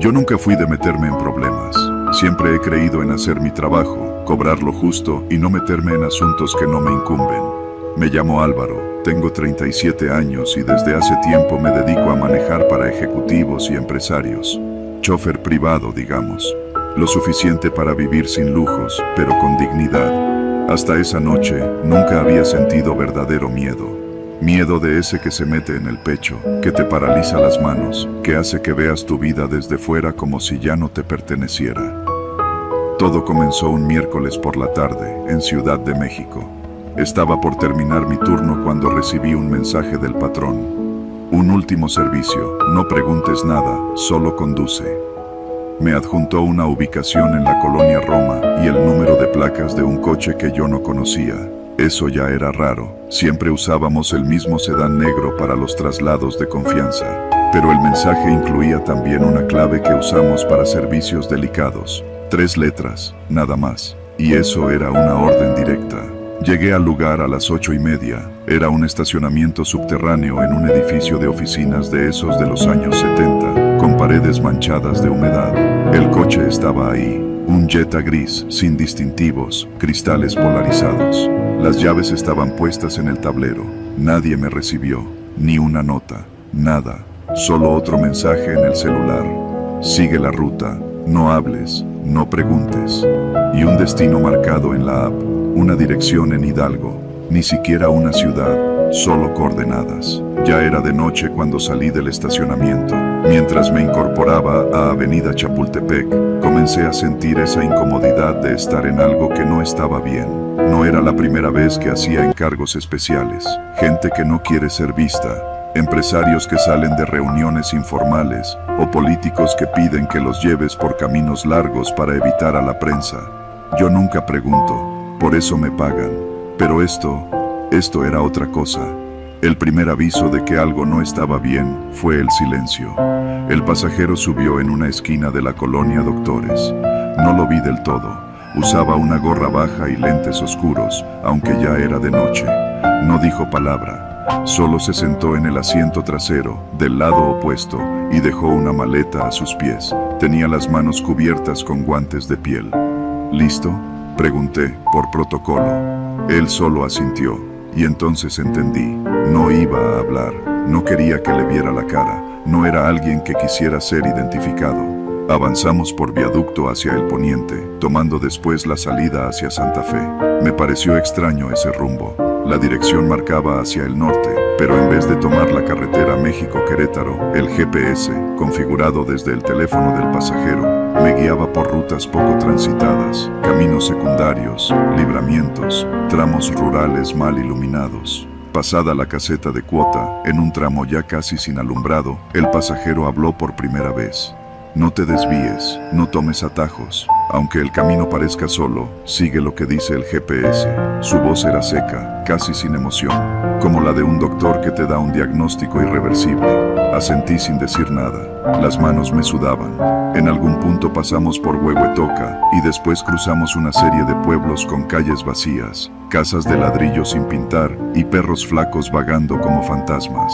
Yo nunca fui de meterme en problemas. Siempre he creído en hacer mi trabajo, cobrar lo justo y no meterme en asuntos que no me incumben. Me llamo Álvaro, tengo 37 años y desde hace tiempo me dedico a manejar para ejecutivos y empresarios. Chofer privado, digamos. Lo suficiente para vivir sin lujos, pero con dignidad. Hasta esa noche, nunca había sentido verdadero miedo. Miedo de ese que se mete en el pecho, que te paraliza las manos, que hace que veas tu vida desde fuera como si ya no te perteneciera. Todo comenzó un miércoles por la tarde, en Ciudad de México. Estaba por terminar mi turno cuando recibí un mensaje del patrón. Un último servicio, no preguntes nada, solo conduce. Me adjuntó una ubicación en la colonia Roma y el número de placas de un coche que yo no conocía. Eso ya era raro, siempre usábamos el mismo sedán negro para los traslados de confianza. Pero el mensaje incluía también una clave que usamos para servicios delicados. 3 letras, nada más. Y eso era una orden directa. Llegué al lugar a las 8:30. Era un estacionamiento subterráneo en un edificio de oficinas de esos de los años 70, con paredes manchadas de humedad. El coche estaba ahí, un Jetta gris, sin distintivos, cristales polarizados. Las llaves estaban puestas en el tablero. Nadie me recibió, ni una nota, nada. Solo otro mensaje en el celular. Sigue la ruta, no hables, no preguntes. Y un destino marcado en la app. Una dirección en Hidalgo, ni siquiera una ciudad, solo coordenadas. Ya era de noche cuando salí del estacionamiento. Mientras me incorporaba a Avenida Chapultepec, comencé a sentir esa incomodidad de estar en algo que no estaba bien. No era la primera vez que hacía encargos especiales. Gente que no quiere ser vista, empresarios que salen de reuniones informales o políticos que piden que los lleves por caminos largos para evitar a la prensa. Yo nunca pregunto. Por eso me pagan. Pero esto era otra cosa. El primer aviso de que algo no estaba bien fue el silencio. El pasajero subió en una esquina de la colonia Doctores. No lo vi del todo. Usaba una gorra baja y lentes oscuros, aunque ya era de noche. No dijo palabra. Solo se sentó en el asiento trasero, del lado opuesto, y dejó una maleta a sus pies. Tenía las manos cubiertas con guantes de piel. ¿Listo?, pregunté, por protocolo. Él solo asintió, y entonces entendí. No iba a hablar, no quería que le viera la cara, no era alguien que quisiera ser identificado. Avanzamos por viaducto hacia el poniente, tomando después la salida hacia Santa Fe. Me pareció extraño ese rumbo. La dirección marcaba hacia el norte, pero en vez de tomar la carretera México-Querétaro, el GPS, configurado desde el teléfono del pasajero, me guiaba por rutas poco transitadas, caminos secundarios, libramientos, tramos rurales mal iluminados. Pasada la caseta de cuota, en un tramo ya casi sin alumbrado, el pasajero habló por primera vez. No te desvíes, no tomes atajos. Aunque el camino parezca solo, sigue lo que dice el GPS. Su voz era seca, casi sin emoción, como la de un doctor que te da un diagnóstico irreversible. Asentí sin decir nada. Las manos me sudaban. En algún punto pasamos por Huehuetoca y después cruzamos una serie de pueblos con calles vacías, casas de ladrillo sin pintar y perros flacos vagando como fantasmas.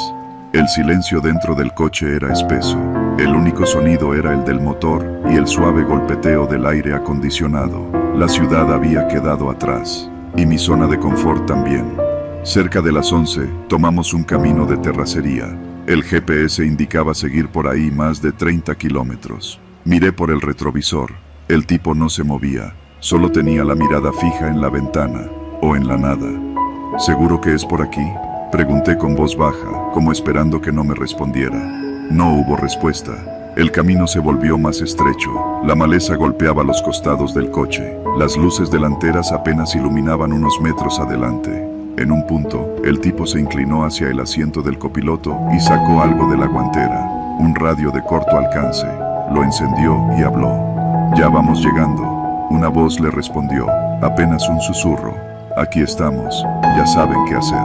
El silencio dentro del coche era espeso. El único sonido era el del motor y el suave golpeteo del aire acondicionado. La ciudad había quedado atrás, y mi zona de confort también. Cerca de las 11, tomamos un camino de terracería. El GPS indicaba seguir por ahí más de 30 kilómetros. Miré por el retrovisor. El tipo no se movía, solo tenía la mirada fija en la ventana, o en la nada. ¿Seguro que es por aquí?, pregunté con voz baja, como esperando que no me respondiera. No hubo respuesta. El camino se volvió más estrecho. La maleza golpeaba los costados del coche. Las luces delanteras apenas iluminaban unos metros adelante. En un punto, el tipo se inclinó hacia el asiento del copiloto y sacó algo de la guantera. Un radio de corto alcance. Lo encendió y habló. «Ya vamos llegando». Una voz le respondió, apenas un susurro. «Aquí estamos. Ya saben qué hacer».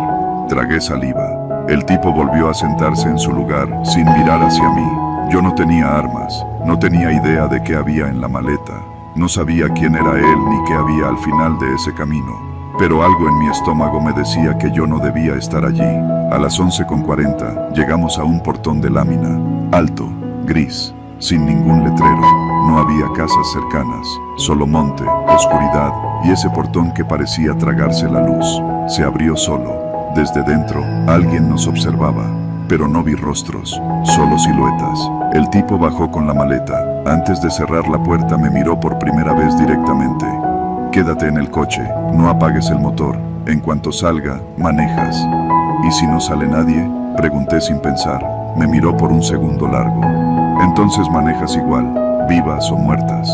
Tragué saliva. El tipo volvió a sentarse en su lugar, sin mirar hacia mí. Yo no tenía armas, no tenía idea de qué había en la maleta. No sabía quién era él ni qué había al final de ese camino. Pero algo en mi estómago me decía que yo no debía estar allí. A las 11:40 llegamos a un portón de lámina, alto, gris. sin ningún letrero. No había casas cercanas, solo monte, oscuridad y ese portón que parecía tragarse la luz. Se abrió solo. Desde dentro, alguien nos observaba, pero no vi rostros, solo siluetas. El tipo bajó con la maleta. Antes de cerrar la puerta me miró por primera vez directamente. Quédate en el coche, no apagues el motor. En cuanto salga, manejas. ¿Y si no sale nadie?, pregunté sin pensar. Me miró por un segundo largo. Entonces manejas igual, vivas o muertas.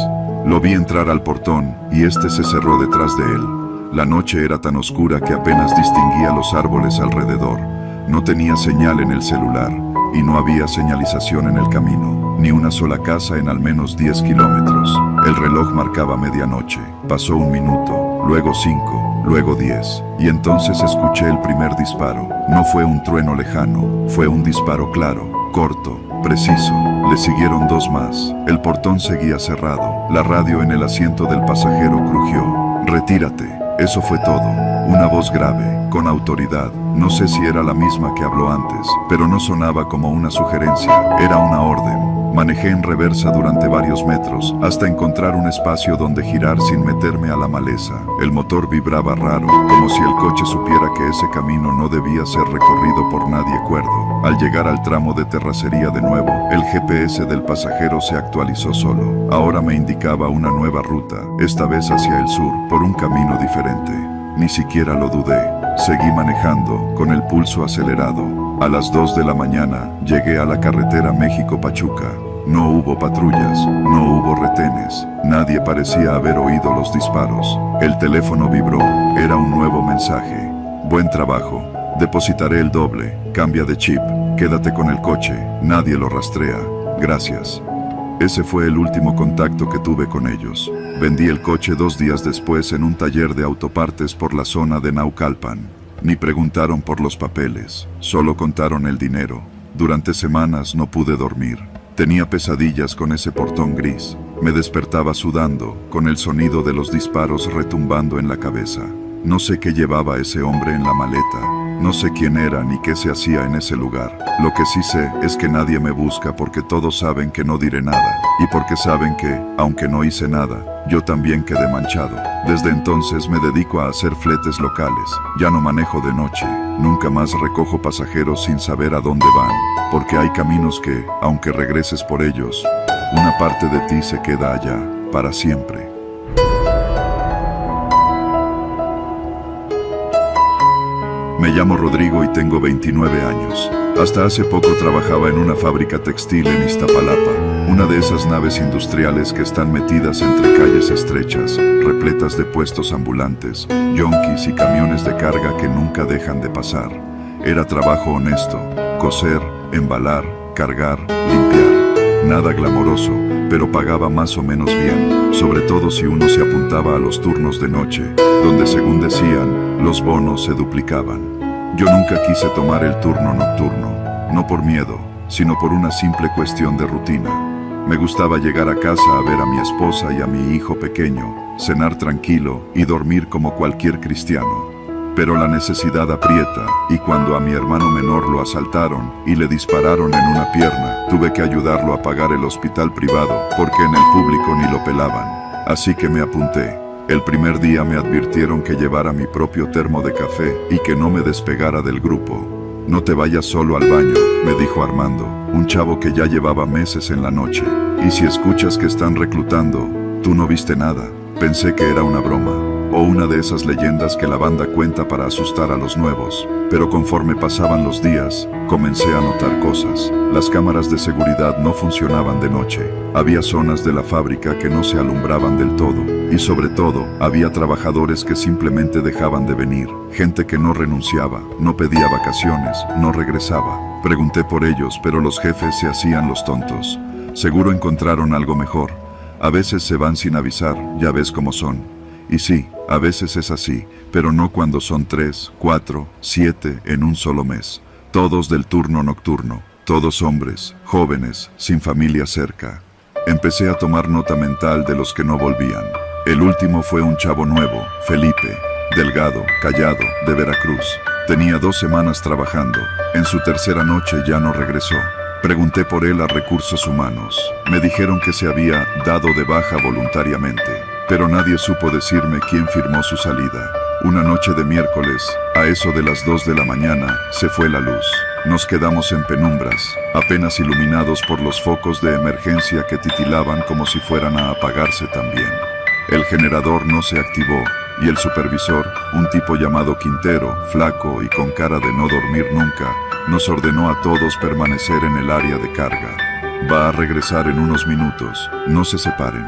Lo vi entrar al portón y este se cerró detrás de él. La noche era tan oscura que apenas distinguía los árboles alrededor. No tenía señal en el celular y no había señalización en el camino, ni una sola casa en al menos 10 kilómetros. El reloj marcaba medianoche. Pasó 1 minuto, luego 5, luego 10, y entonces escuché el primer disparo. No fue un trueno lejano, fue un disparo claro, corto, preciso. Le siguieron 2 más. El portón seguía cerrado. La radio en el asiento del pasajero crujió. Retírate. Eso fue todo. Una voz grave, con autoridad. No sé si era la misma que habló antes, pero no sonaba como una sugerencia, era una orden. Manejé en reversa durante varios metros, hasta encontrar un espacio donde girar sin meterme a la maleza. El motor vibraba raro, como si el coche supiera que ese camino no debía ser recorrido por nadie cuerdo. Al llegar al tramo de terracería de nuevo, el GPS del pasajero se actualizó solo. Ahora me indicaba una nueva ruta, esta vez hacia el sur, por un camino diferente. Ni siquiera lo dudé. Seguí manejando, con el pulso acelerado. A las 2 de la mañana, llegué a la carretera México-Pachuca. No hubo patrullas, no hubo retenes. Nadie parecía haber oído los disparos. El teléfono vibró. Era un nuevo mensaje. Buen trabajo. Depositaré el doble. Cambia de chip. Quédate con el coche. Nadie lo rastrea. Gracias. Ese fue el último contacto que tuve con ellos. Vendí el coche 2 días después en un taller de autopartes por la zona de Naucalpan. Ni preguntaron por los papeles, solo contaron el dinero. Durante semanas no pude dormir. Tenía pesadillas con ese portón gris. Me despertaba sudando, con el sonido de los disparos retumbando en la cabeza. No sé qué llevaba ese hombre en la maleta. No sé quién era ni qué se hacía en ese lugar. Lo que sí sé es que nadie me busca porque todos saben que no diré nada. Y porque saben que, aunque no hice nada, yo también quedé manchado. Desde entonces me dedico a hacer fletes locales. Ya no manejo de noche. Nunca más recojo pasajeros sin saber a dónde van. Porque hay caminos que, aunque regreses por ellos, una parte de ti se queda allá, para siempre. Me llamo Rodrigo y tengo 29 años. Hasta hace poco trabajaba en una fábrica textil en Iztapalapa, una de esas naves industriales que están metidas entre calles estrechas, repletas de puestos ambulantes, yonkis y camiones de carga que nunca dejan de pasar. Era trabajo honesto, coser, embalar, cargar, limpiar. Nada glamoroso, pero pagaba más o menos bien, sobre todo si uno se apuntaba a los turnos de noche, donde según decían, los bonos se duplicaban. Yo nunca quise tomar el turno nocturno, no por miedo, sino por una simple cuestión de rutina. Me gustaba llegar a casa a ver a mi esposa y a mi hijo pequeño, cenar tranquilo y dormir como cualquier cristiano. Pero la necesidad aprieta, y cuando a mi hermano menor lo asaltaron y le dispararon en una pierna, tuve que ayudarlo a pagar el hospital privado, porque en el público ni lo pelaban. Así que me apunté. El primer día me advirtieron que llevara mi propio termo de café y que no me despegara del grupo. No te vayas solo al baño, me dijo Armando, un chavo que ya llevaba meses en la noche. Y si escuchas que están reclutando, tú no viste nada. Pensé que era una broma, o una de esas leyendas que la banda cuenta para asustar a los nuevos. Pero conforme pasaban los días, comencé a notar cosas. Las cámaras de seguridad no funcionaban de noche. Había zonas de la fábrica que no se alumbraban del todo. Y sobre todo, había trabajadores que simplemente dejaban de venir. Gente que no renunciaba, no pedía vacaciones, no regresaba. Pregunté por ellos, pero los jefes se hacían los tontos. Seguro encontraron algo mejor. A veces se van sin avisar, ya ves cómo son. Y sí, a veces es así, pero no cuando son 3, 4, 7 en un solo mes. Todos del turno nocturno, todos hombres, jóvenes, sin familia cerca. Empecé a tomar nota mental de los que no volvían. El último fue un chavo nuevo, Felipe, delgado, callado, de Veracruz. Tenía 2 semanas trabajando. En su tercera noche ya no regresó. Pregunté por él a Recursos Humanos. Me dijeron que se había dado de baja voluntariamente, pero nadie supo decirme quién firmó su salida. Una noche de miércoles, a eso de las 2 de la mañana, se fue la luz. Nos quedamos en penumbras, apenas iluminados por los focos de emergencia que titilaban como si fueran a apagarse también. El generador no se activó, y el supervisor, un tipo llamado Quintero, flaco y con cara de no dormir nunca, nos ordenó a todos permanecer en el área de carga. Va a regresar en unos minutos, no se separen.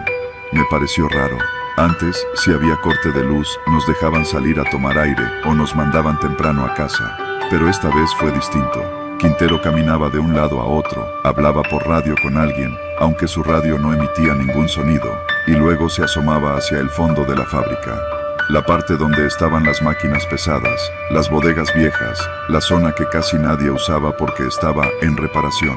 Me pareció raro. Antes, si había corte de luz, nos dejaban salir a tomar aire o nos mandaban temprano a casa. Pero esta vez fue distinto. Quintero caminaba de un lado a otro, hablaba por radio con alguien, aunque su radio no emitía ningún sonido, y luego se asomaba hacia el fondo de la fábrica. La parte donde estaban las máquinas pesadas, las bodegas viejas, la zona que casi nadie usaba porque estaba en reparación.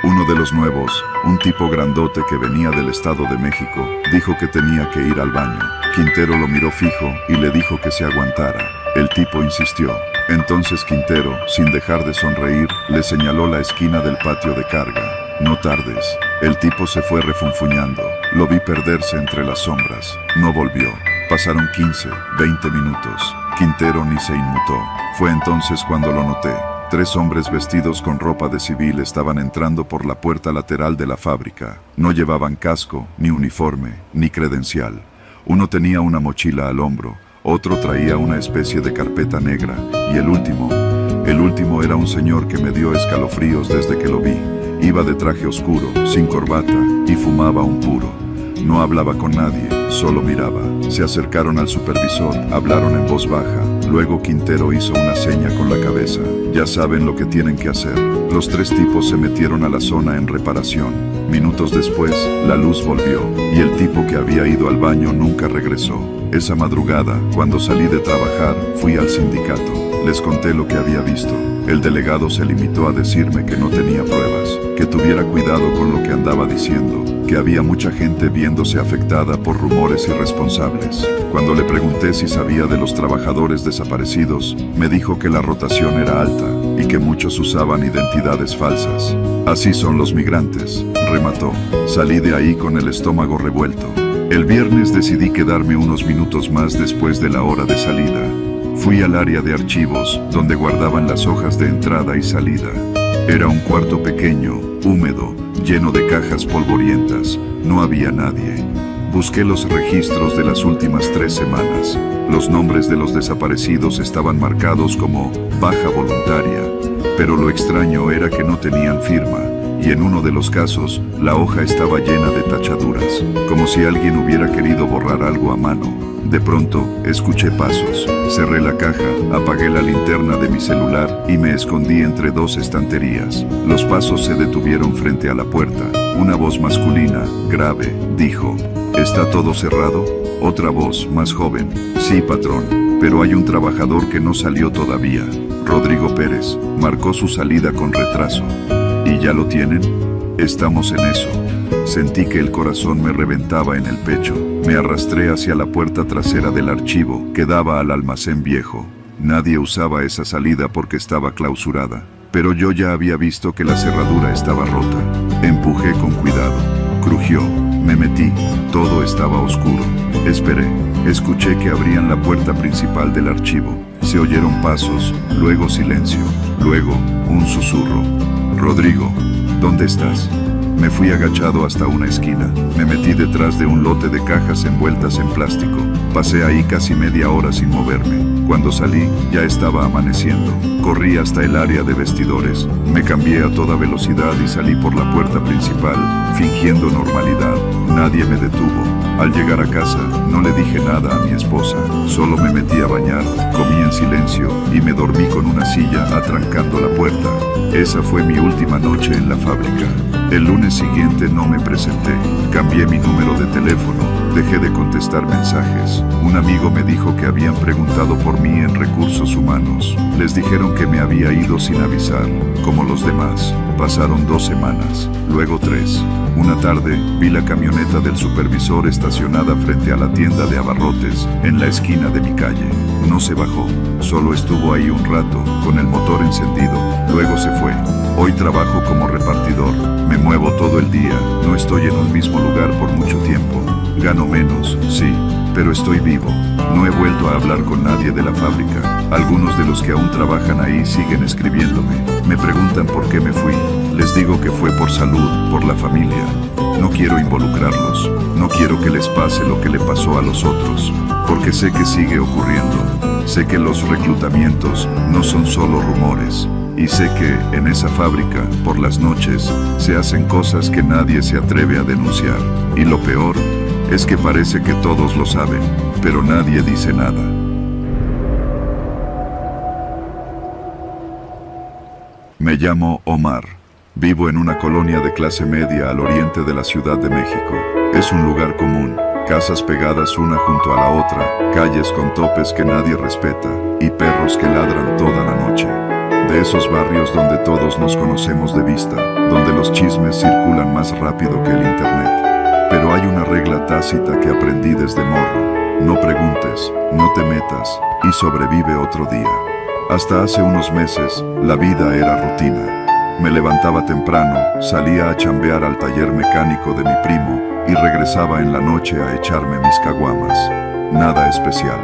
Uno de los nuevos, un tipo grandote que venía del Estado de México, dijo que tenía que ir al baño. Quintero lo miró fijo y le dijo que se aguantara. El tipo insistió. Entonces Quintero, sin dejar de sonreír, le señaló la esquina del patio de carga. No tardes. El tipo se fue refunfuñando. Lo vi perderse entre las sombras. No volvió. Pasaron 15, 20 minutos. Quintero ni se inmutó. Fue entonces cuando lo noté. 3 hombres vestidos con ropa de civil estaban entrando por la puerta lateral de la fábrica. No llevaban casco, ni uniforme, ni credencial. Uno tenía una mochila al hombro, otro traía una especie de carpeta negra, y el último era un señor que me dio escalofríos desde que lo vi. Iba de traje oscuro, sin corbata, y fumaba un puro. No hablaba con nadie, solo miraba. Se acercaron al supervisor, hablaron en voz baja. Luego Quintero hizo una seña con la cabeza. Ya saben lo que tienen que hacer. Los 3 tipos se metieron a la zona en reparación. Minutos después, la luz volvió, y el tipo que había ido al baño nunca regresó. Esa madrugada, cuando salí de trabajar, fui al sindicato. Les conté lo que había visto. El delegado se limitó a decirme que no tenía pruebas, que tuviera cuidado con lo que andaba diciendo, que había mucha gente viéndose afectada por rumores irresponsables. Cuando le pregunté si sabía de los trabajadores desaparecidos, me dijo que la rotación era alta y que muchos usaban identidades falsas. Así son los migrantes, remató. Salí de ahí con el estómago revuelto. El viernes decidí quedarme unos minutos más después de la hora de salida. Fui al área de archivos, donde guardaban las hojas de entrada y salida. Era un cuarto pequeño, húmedo, lleno de cajas polvorientas. No había nadie. Busqué los registros de las últimas 3 semanas. Los nombres de los desaparecidos estaban marcados como baja voluntaria, pero lo extraño era que no tenían firma, y en uno de los casos, la hoja estaba llena de tachaduras, como si alguien hubiera querido borrar algo a mano. De pronto, escuché pasos. Cerré la caja, apagué la linterna de mi celular y me escondí entre 2 estanterías. Los pasos se detuvieron frente a la puerta. Una voz masculina, grave, dijo: ¿Está todo cerrado? Otra voz, más joven: Sí, patrón, pero hay un trabajador que no salió todavía. Rodrigo Pérez, marcó su salida con retraso. ¿Y ya lo tienen? Estamos en eso. Sentí que el corazón me reventaba en el pecho. Me arrastré hacia la puerta trasera del archivo, que daba al almacén viejo. Nadie usaba esa salida porque estaba clausurada, pero yo ya había visto que la cerradura estaba rota. Empujé con cuidado. Crujió. Me metí. Todo estaba oscuro. Esperé. Escuché que abrían la puerta principal del archivo. Se oyeron pasos, luego silencio, luego un susurro. Rodrigo, ¿dónde estás? Me fui agachado hasta una esquina. Me metí detrás de un lote de cajas envueltas en plástico. Pasé ahí casi media hora sin moverme. Cuando salí, ya estaba amaneciendo. Corrí hasta el área de vestidores. Me cambié a toda velocidad y salí por la puerta principal, fingiendo normalidad. Nadie me detuvo. Al llegar a casa, no le dije nada a mi esposa. Solo me metí a bañar, comí en silencio y me dormí con una silla atrancando la puerta. Esa fue mi última noche en la fábrica. El lunes siguiente no me presenté. Cambié mi número de teléfono Dejé de contestar mensajes. Un amigo me dijo que habían preguntado por mí en recursos humanos. Les dijeron que me había ido sin avisar, como los demás. Pasaron 2 semanas, luego 3. Una tarde, vi la camioneta del supervisor estacionada frente a la tienda de abarrotes, en la esquina de mi calle. No se bajó, solo estuvo ahí un rato, con el motor encendido, luego se fue. Hoy trabajo como repartidor, me muevo todo el día, no estoy en un mismo lugar por mucho tiempo. Gano menos, sí, pero estoy vivo. No he vuelto a hablar con nadie de la fábrica. Algunos de los que aún trabajan ahí siguen escribiéndome. Me preguntan por qué me fui. Les digo que fue por salud, por la familia. No quiero involucrarlos. No quiero que les pase lo que le pasó a los otros, porque sé que sigue ocurriendo. Sé que los reclutamientos no son solo rumores. Y sé que, en esa fábrica, por las noches, se hacen cosas que nadie se atreve a denunciar. Y lo peor es que parece que todos lo saben, pero nadie dice nada. Me llamo Omar. Vivo en una colonia de clase media al oriente de la Ciudad de México. Es un lugar común, casas pegadas una junto a la otra, calles con topes que nadie respeta y perros que ladran toda la noche. De esos barrios donde todos nos conocemos de vista, donde los chismes circulan más rápido que el internet. Pero hay una regla tácita que aprendí desde morro: no preguntes, no te metas y sobrevive otro día. Hasta hace unos meses, la vida era rutina. Me levantaba temprano, salía a chambear al taller mecánico de mi primo y regresaba en la noche a echarme mis caguamas. Nada especial.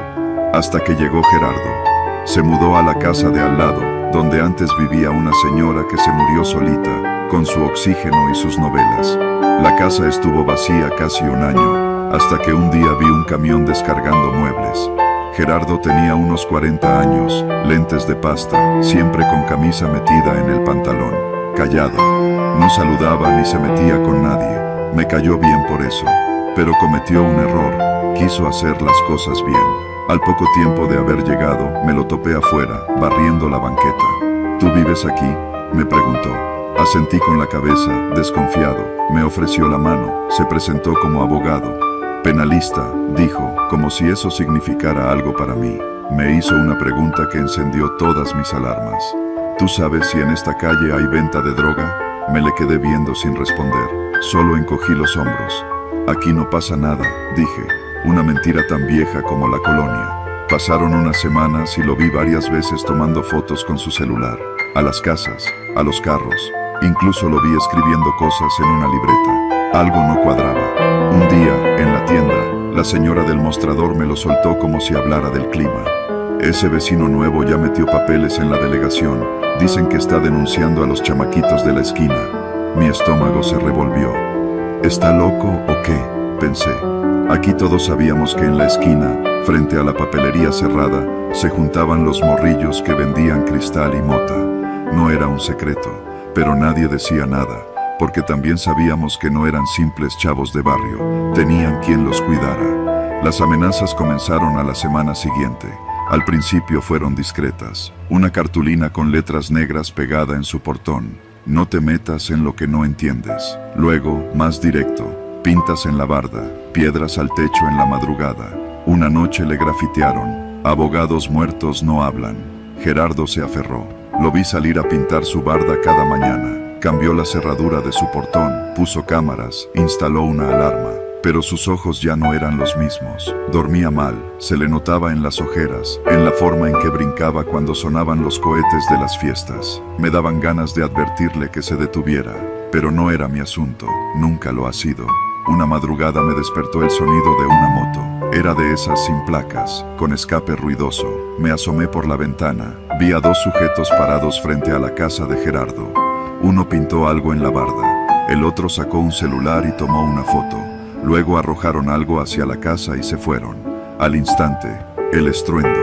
Hasta que llegó Gerardo. Se mudó a la casa de al lado, donde antes vivía una señora que se murió solita, con su oxígeno y sus novelas. La casa estuvo vacía casi un año, hasta que un día vi un camión descargando muebles. Gerardo tenía unos 40 años, lentes de pasta, siempre con camisa metida en el pantalón. Callado. No saludaba ni se metía con nadie. Me cayó bien por eso. Pero cometió un error. Quiso hacer las cosas bien. Al poco tiempo de haber llegado, me lo topé afuera, barriendo la banqueta. ¿Tú vives aquí?, me preguntó. Asentí con la cabeza, desconfiado. Me ofreció la mano, se presentó como abogado. Penalista, dijo, como si eso significara algo para mí. Me hizo una pregunta que encendió todas mis alarmas. ¿Tú sabes si en esta calle hay venta de droga? Me le quedé viendo sin responder. Solo encogí los hombros. Aquí no pasa nada, dije. Una mentira tan vieja como la colonia. Pasaron unas semanas y lo vi varias veces tomando fotos con su celular. A las casas, a los carros. Incluso lo vi escribiendo cosas en una libreta. Algo no cuadraba. Un día, en la tienda, la señora del mostrador me lo soltó como si hablara del clima. Ese vecino nuevo ya metió papeles en la delegación. Dicen que está denunciando a los chamaquitos de la esquina. Mi estómago se revolvió. ¿Está loco o qué?, pensé. Aquí todos sabíamos que en la esquina, frente a la papelería cerrada, se juntaban los morrillos que vendían cristal y mota. No era un secreto, pero nadie decía nada, porque también sabíamos que no eran simples chavos de barrio, tenían quien los cuidara. Las amenazas comenzaron a la semana siguiente. Al principio fueron discretas. Una cartulina con letras negras pegada en su portón. No te metas en lo que no entiendes. Luego, más directo. Pintas en la barda, piedras al techo en la madrugada. Una noche le grafitearon: abogados muertos no hablan. Gerardo se aferró. Lo vi salir a pintar su barda cada mañana. Cambió la cerradura de su portón, puso cámaras, instaló una alarma. Pero sus ojos ya no eran los mismos. Dormía mal, se le notaba en las ojeras, en la forma en que brincaba cuando sonaban los cohetes de las fiestas. Me daban ganas de advertirle que se detuviera, pero no era mi asunto, nunca lo ha sido. Una madrugada me despertó el sonido de una moto. Era de esas sin placas, con escape ruidoso. Me asomé por la ventana. Vi a 2 sujetos parados frente a la casa de Gerardo. Uno pintó algo en la barda. El otro sacó un celular y tomó una foto. Luego arrojaron algo hacia la casa y se fueron. Al instante, el estruendo.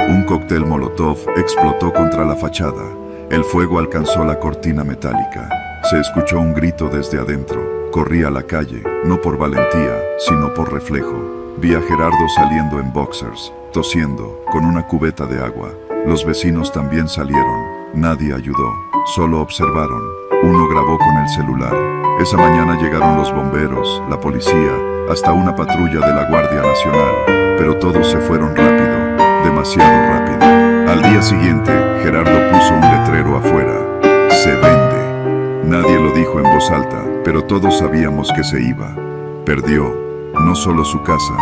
Un cóctel molotov explotó contra la fachada. El fuego alcanzó la cortina metálica. Se escuchó un grito desde adentro. Corrí a la calle, no por valentía, sino por reflejo. Vi a Gerardo saliendo en boxers, tosiendo, con una cubeta de agua. Los vecinos también salieron. Nadie ayudó, solo observaron. Uno grabó con el celular. Esa mañana llegaron los bomberos, la policía, hasta una patrulla de la Guardia Nacional, pero todos se fueron rápido, demasiado rápido. Al día siguiente, Gerardo puso un letrero afuera: se vende. Nadie lo dijo en voz alta, pero todos sabíamos que se iba. Perdió, no solo su casa,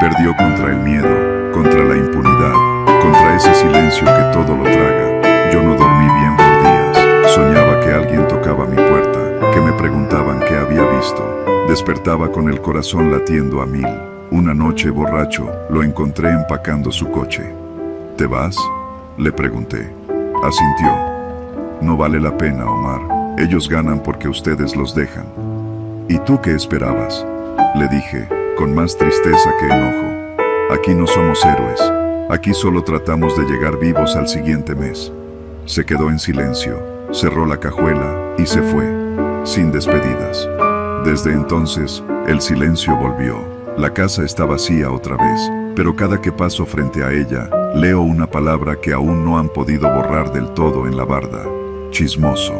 perdió contra el miedo, contra la impunidad, contra ese silencio que todo lo traga. Yo no dormí bien por días. Soñaba que alguien tocaba mi puerta, que me preguntaban qué había visto. Despertaba con el corazón latiendo a 1000. Una noche, borracho, lo encontré empacando su coche. ¿Te vas?, le pregunté. Asintió. No vale la pena, Omar. Ellos ganan porque ustedes los dejan. ¿Y tú qué esperabas?, le dije, con más tristeza que enojo. Aquí no somos héroes. Aquí solo tratamos de llegar vivos al siguiente mes. Se quedó en silencio, cerró la cajuela y se fue, sin despedidas. Desde entonces, el silencio volvió. La casa está vacía otra vez, pero cada que paso frente a ella, leo una palabra que aún no han podido borrar del todo en la barda: chismoso.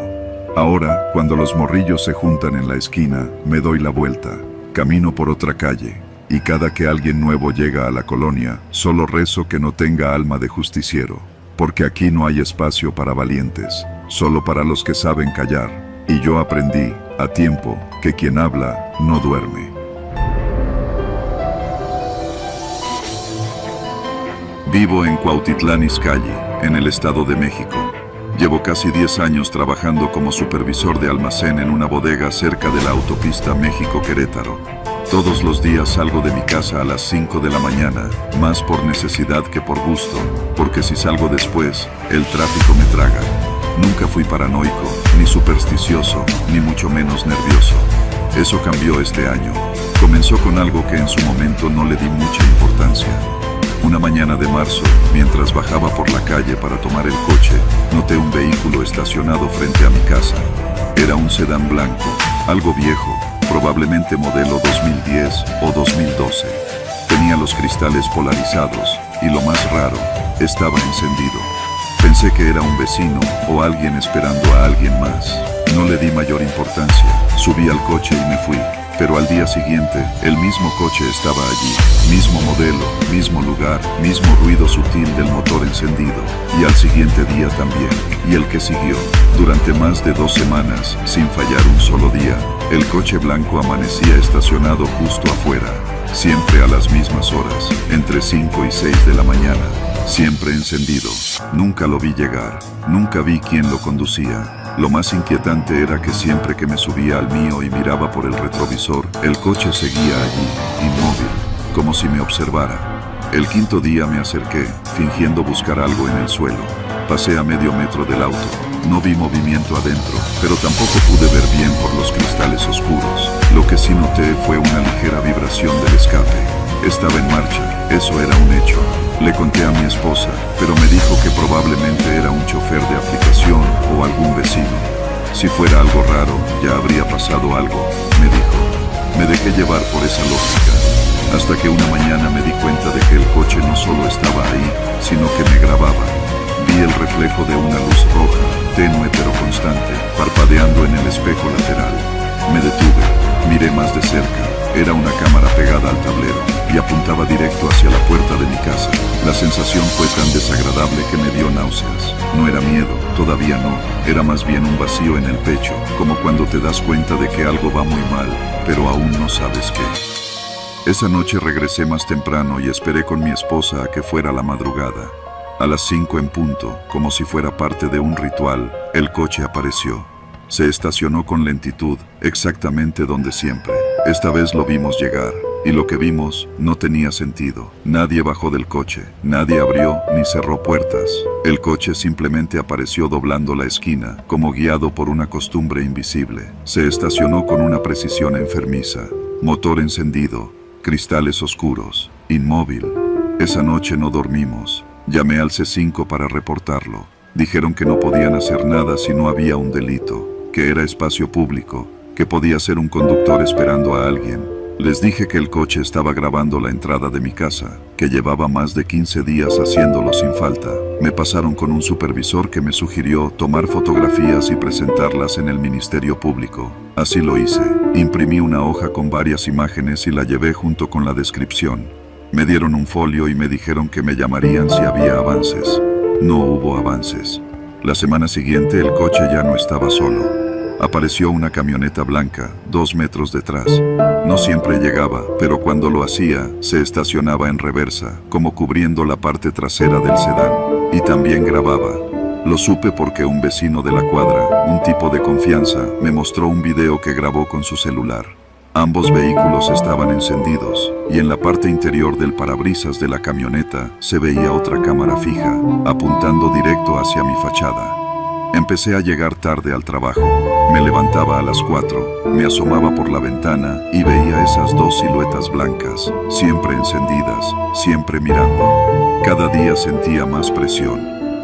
Ahora, cuando los morrillos se juntan en la esquina, me doy la vuelta, camino por otra calle, y cada que alguien nuevo llega a la colonia, solo rezo que no tenga alma de justiciero, porque aquí no hay espacio para valientes, solo para los que saben callar, y yo aprendí, a tiempo, que quien habla, no duerme. Vivo en Cuautitlán Izcalli, en el Estado de México. Llevo casi 10 años trabajando como supervisor de almacén en una bodega cerca de la autopista México-Querétaro. Todos los días salgo de mi casa a las 5 de la mañana, más por necesidad que por gusto, porque si salgo después, el tráfico me traga. Nunca fui paranoico, ni supersticioso, ni mucho menos nervioso. Eso cambió este año. Comenzó con algo que en su momento no le di mucha importancia. Una mañana de marzo, mientras bajaba por la calle para tomar el coche, noté un vehículo estacionado frente a mi casa. Era un sedán blanco, algo viejo, probablemente modelo 2010 o 2012. Tenía los cristales polarizados y, lo más raro, estaba encendido. Pensé que era un vecino o alguien esperando a alguien más. No le di mayor importancia, subí al coche y me fui. Pero al día siguiente, el mismo coche estaba allí, mismo modelo, mismo lugar, mismo ruido sutil del motor encendido. Y al siguiente día también, y el que siguió. Durante más de 2 semanas, sin fallar un solo día, el coche blanco amanecía estacionado justo afuera, siempre a las mismas horas, entre 5 y 6 de la mañana, siempre encendido. Nunca lo vi llegar, nunca vi quién lo conducía. Lo más inquietante era que siempre que me subía al mío y miraba por el retrovisor, el coche seguía allí, inmóvil, como si me observara. El 5.º día me acerqué, fingiendo buscar algo en el suelo. Pasé a medio metro del auto. No vi movimiento adentro, pero tampoco pude ver bien por los cristales oscuros. Lo que sí noté fue una ligera vibración del escape. Estaba en marcha, eso era un hecho. Le conté a mi esposa, pero me dijo que probablemente era un chofer de aplicación o algún vecino. Si fuera algo raro, ya habría pasado algo, me dijo. Me dejé llevar por esa lógica, hasta que una mañana me di cuenta de que el coche no solo estaba ahí, sino que me grababa. Vi el reflejo de una luz roja, tenue pero constante, parpadeando en el espejo lateral. Me detuve, miré más de cerca. Era una cámara pegada al tablero y apuntaba directo hacia la puerta de mi casa. La sensación fue tan desagradable que me dio náuseas. No era miedo, todavía no. Era más bien un vacío en el pecho, como cuando te das cuenta de que algo va muy mal, pero aún no sabes qué. Esa noche regresé más temprano y esperé con mi esposa a que fuera la madrugada. A las 5 en punto, como si fuera parte de un ritual, el coche apareció. Se estacionó con lentitud, exactamente donde siempre. Esta vez lo vimos llegar, y lo que vimos no tenía sentido. Nadie bajó del coche, nadie abrió ni cerró puertas. El coche simplemente apareció doblando la esquina, como guiado por una costumbre invisible. Se estacionó con una precisión enfermiza. Motor encendido, cristales oscuros, inmóvil. Esa noche no dormimos. Llamé al C5 para reportarlo. Dijeron que no podían hacer nada si no había un delito, que era espacio público, que podía ser un conductor esperando a alguien. Les dije que el coche estaba grabando la entrada de mi casa, que llevaba más de 15 días haciéndolo sin falta. Me pasaron con un supervisor que me sugirió tomar fotografías y presentarlas en el Ministerio Público. Así lo hice. Imprimí una hoja con varias imágenes y la llevé junto con la descripción. Me dieron un folio y me dijeron que me llamarían si había avances. No hubo avances. La semana siguiente el coche ya no estaba solo. Apareció una camioneta blanca, 2 metros detrás. No siempre llegaba, pero cuando lo hacía, se estacionaba en reversa, como cubriendo la parte trasera del sedán. Y también grababa. Lo supe porque un vecino de la cuadra, un tipo de confianza, me mostró un video que grabó con su celular. Ambos vehículos estaban encendidos, y en la parte interior del parabrisas de la camioneta se veía otra cámara fija, apuntando directo hacia mi fachada. Empecé a llegar tarde al trabajo. Me levantaba a las 4, me asomaba por la ventana y veía esas 2 siluetas blancas, siempre encendidas, siempre mirando. Cada día sentía más presión.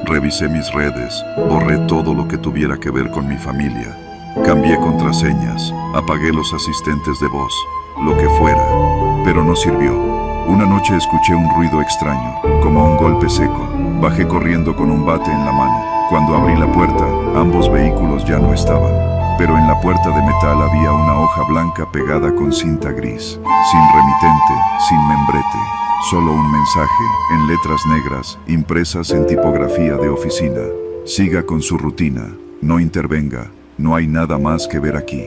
Revisé mis redes, borré todo lo que tuviera que ver con mi familia. Cambié contraseñas, apagué los asistentes de voz, lo que fuera, pero no sirvió. Una noche escuché un ruido extraño, como un golpe seco. Bajé corriendo con un bate en la mano. Cuando abrí la puerta, ambos vehículos ya no estaban. Pero en la puerta de metal había una hoja blanca pegada con cinta gris, sin remitente, sin membrete. Solo un mensaje, en letras negras, impresas en tipografía de oficina. Siga con su rutina, no intervenga, no hay nada más que ver aquí.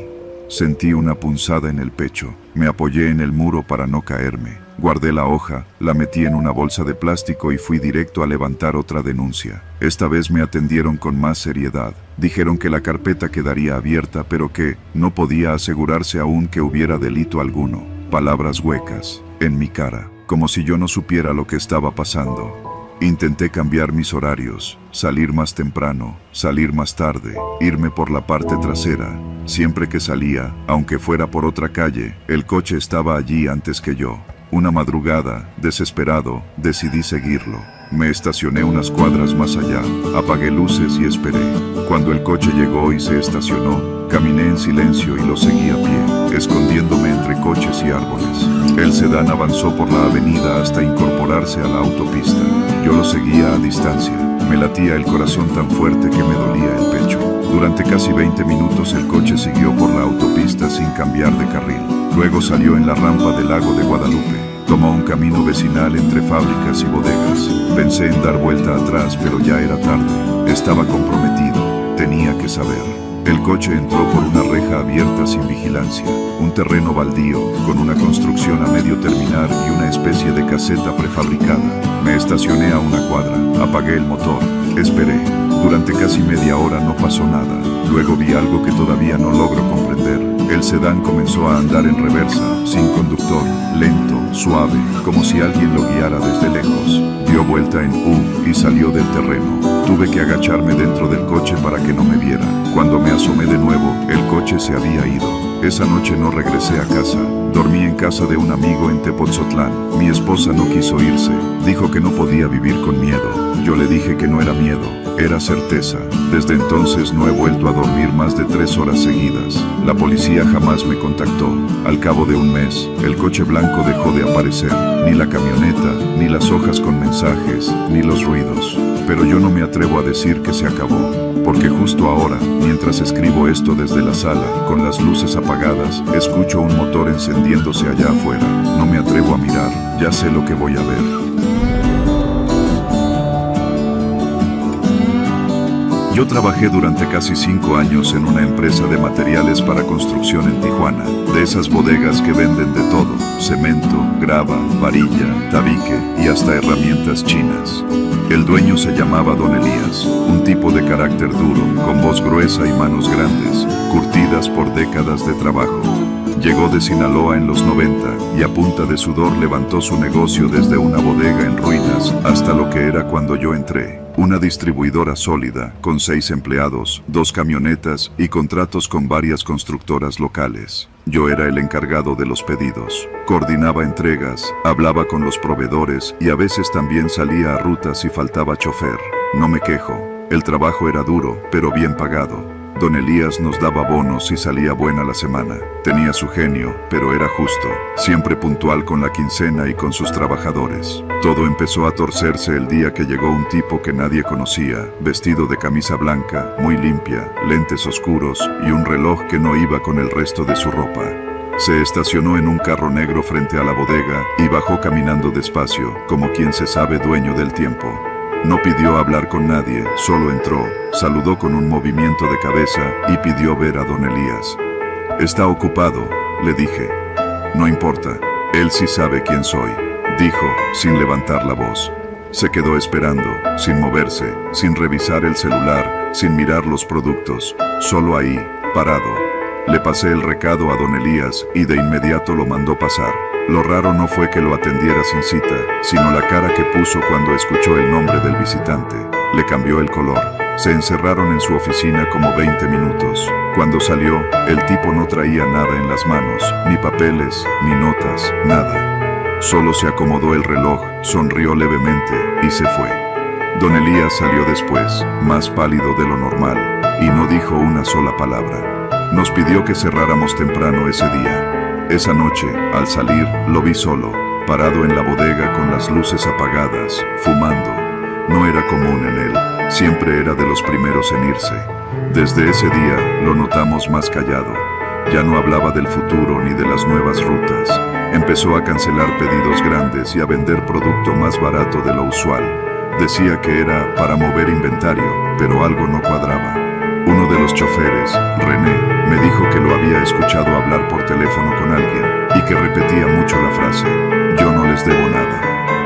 Sentí una punzada en el pecho, me apoyé en el muro para no caerme. Guardé la hoja, la metí en una bolsa de plástico y fui directo a levantar otra denuncia. Esta vez me atendieron con más seriedad. Dijeron que la carpeta quedaría abierta, pero que no podía asegurarse aún que hubiera delito alguno. Palabras huecas, en mi cara, como si yo no supiera lo que estaba pasando. Intenté cambiar mis horarios, salir más temprano, salir más tarde, irme por la parte trasera. Siempre que salía, aunque fuera por otra calle, el coche estaba allí antes que yo. Una madrugada, desesperado, decidí seguirlo. Me estacioné unas cuadras más allá, apagué luces y esperé. Cuando el coche llegó y se estacionó, caminé en silencio y lo seguí a pie, escondiéndome entre coches y árboles. El sedán avanzó por la avenida hasta incorporarse a la autopista. Yo lo seguía a distancia. Me latía el corazón tan fuerte que me dolía el pecho. Durante casi 20 minutos el coche siguió por la autopista sin cambiar de carril. Luego salió en la rampa del lago de Guadalupe. Tomó un camino vecinal entre fábricas y bodegas. Pensé en dar vuelta atrás, pero ya era tarde. Estaba comprometido. Tenía que saber. El coche entró por una reja abierta sin vigilancia. Un terreno baldío, con una construcción a medio terminar y una especie de caseta prefabricada. Me estacioné a una cuadra. Apagué el motor. Esperé. Durante casi media hora no pasó nada. Luego vi algo que todavía no logro comprender. El sedán comenzó a andar en reversa, sin conductor, lento, suave, como si alguien lo guiara desde lejos. Dio vuelta en U y salió del terreno. Tuve que agacharme dentro del coche para que no me viera. Cuando me asomé de nuevo, el coche se había ido. Esa noche no regresé a casa. Dormí en casa de un amigo en Tepoztlán. Mi esposa no quiso irse. Dijo que no podía vivir con miedo. Yo le dije que no era miedo, era certeza. Desde entonces no he vuelto a dormir más de 3 horas seguidas. La policía jamás me contactó. Al cabo de un mes, el coche blanco dejó de aparecer. Ni la camioneta, ni las hojas con mensajes, ni los ruidos. Pero yo no me atrevo a decir que se acabó. Porque justo ahora, mientras escribo esto desde la sala, con las luces apagadas, escucho un motor encendiéndose allá afuera. No me atrevo a mirar, ya sé lo que voy a ver. Yo trabajé durante casi 5 años en una empresa de materiales para construcción en Tijuana, de esas bodegas que venden de todo, cemento, grava, varilla, tabique y hasta herramientas chinas. El dueño se llamaba Don Elías, un tipo de carácter duro, con voz gruesa y manos grandes, curtidas por décadas de trabajo. Llegó de Sinaloa en los 90 y a punta de sudor levantó su negocio desde una bodega en ruinas hasta lo que era cuando yo entré. Una distribuidora sólida, con 6 empleados, 2 camionetas y contratos con varias constructoras locales. Yo era el encargado de los pedidos. Coordinaba entregas, hablaba con los proveedores y a veces también salía a rutas si faltaba chofer. No me quejo. El trabajo era duro, pero bien pagado. Don Elías nos daba bonos y salía buena la semana. Tenía su genio, pero era justo, siempre puntual con la quincena y con sus trabajadores. Todo empezó a torcerse el día que llegó un tipo que nadie conocía, vestido de camisa blanca, muy limpia, lentes oscuros y un reloj que no iba con el resto de su ropa. Se estacionó en un carro negro frente a la bodega y bajó caminando despacio, como quien se sabe dueño del tiempo. No pidió hablar con nadie, solo entró, saludó con un movimiento de cabeza y pidió ver a don Elías. «Está ocupado», le dije. «No importa, él sí sabe quién soy», dijo, sin levantar la voz. Se quedó esperando, sin moverse, sin revisar el celular, sin mirar los productos, solo ahí, parado. Le pasé el recado a don Elías y de inmediato lo mandó pasar. Lo raro no fue que lo atendiera sin cita, sino la cara que puso cuando escuchó el nombre del visitante. Le cambió el color. Se encerraron en su oficina como 20 minutos. Cuando salió, el tipo no traía nada en las manos, ni papeles, ni notas, nada. Solo se acomodó el reloj, sonrió levemente y se fue. Don Elías salió después, más pálido de lo normal, y no dijo una sola palabra. Nos pidió que cerráramos temprano ese día. Esa noche, al salir, lo vi solo, parado en la bodega con las luces apagadas, fumando. No era común en él, siempre era de los primeros en irse. Desde ese día, lo notamos más callado. Ya no hablaba del futuro ni de las nuevas rutas. Empezó a cancelar pedidos grandes y a vender producto más barato de lo usual. Decía que era para mover inventario, pero algo no cuadraba. Uno de los choferes, René, me dijo que lo había escuchado hablar por teléfono con alguien y que repetía mucho la frase, «Yo no les debo nada».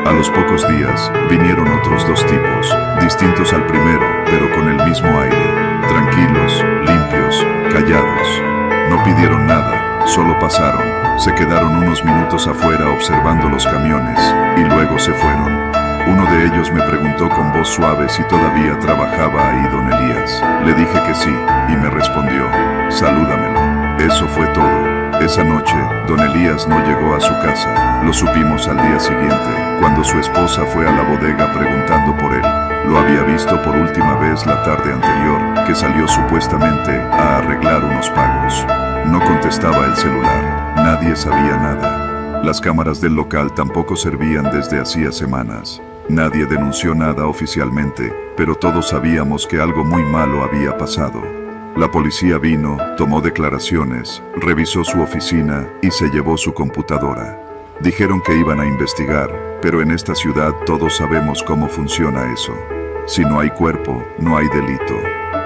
A los pocos días, vinieron otros dos tipos, distintos al primero, pero con el mismo aire, tranquilos, limpios, callados. No pidieron nada, solo pasaron, se quedaron unos minutos afuera observando los camiones y luego se fueron. Uno de ellos me preguntó con voz suave si todavía trabajaba ahí don Elías. Le dije que sí, y me respondió, «Salúdamelo». Eso fue todo. Esa noche, don Elías no llegó a su casa. Lo supimos al día siguiente, cuando su esposa fue a la bodega preguntando por él. Lo había visto por última vez la tarde anterior, que salió supuestamente a arreglar unos pagos. No contestaba el celular, nadie sabía nada. Las cámaras del local tampoco servían desde hacía semanas. Nadie denunció nada oficialmente, pero todos sabíamos que algo muy malo había pasado. La policía vino, tomó declaraciones, revisó su oficina y se llevó su computadora. Dijeron que iban a investigar, pero en esta ciudad todos sabemos cómo funciona eso. Si no hay cuerpo, no hay delito.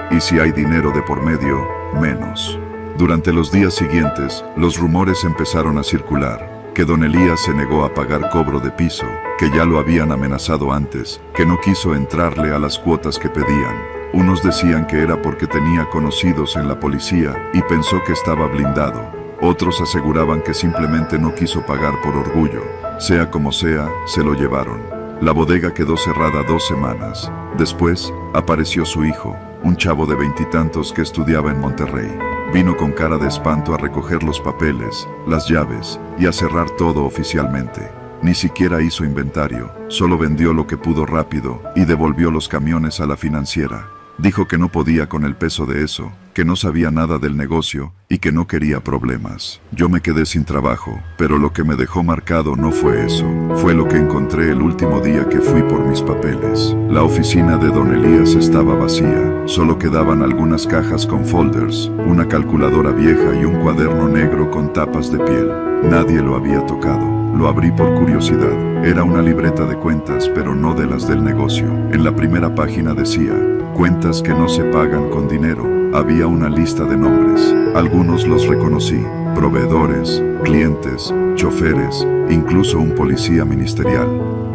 Y si hay dinero de por medio, menos. Durante los días siguientes, los rumores empezaron a circular. Que don Elías se negó a pagar cobro de piso, que ya lo habían amenazado antes, que no quiso entrarle a las cuotas que pedían. Unos decían que era porque tenía conocidos en la policía y pensó que estaba blindado. Otros aseguraban que simplemente no quiso pagar por orgullo. Sea como sea, se lo llevaron. La bodega quedó cerrada 2 semanas. Después, apareció su hijo, un chavo de 20 y tantos que estudiaba en Monterrey. Vino con cara de espanto a recoger los papeles, las llaves y a cerrar todo oficialmente. Ni siquiera hizo inventario, solo vendió lo que pudo rápido y devolvió los camiones a la financiera. Dijo que no podía con el peso de eso, que no sabía nada del negocio y que no quería problemas. Yo me quedé sin trabajo, pero lo que me dejó marcado no fue eso. Fue lo que encontré el último día que fui por mis papeles. La oficina de don Elías estaba vacía. Solo quedaban algunas cajas con folders, una calculadora vieja y un cuaderno negro con tapas de piel. Nadie lo había tocado. Lo abrí por curiosidad. Era una libreta de cuentas, pero no de las del negocio. En la primera página decía, «Cuentas que no se pagan con dinero». Había una lista de nombres. Algunos los reconocí. Proveedores, clientes, choferes, incluso un policía ministerial.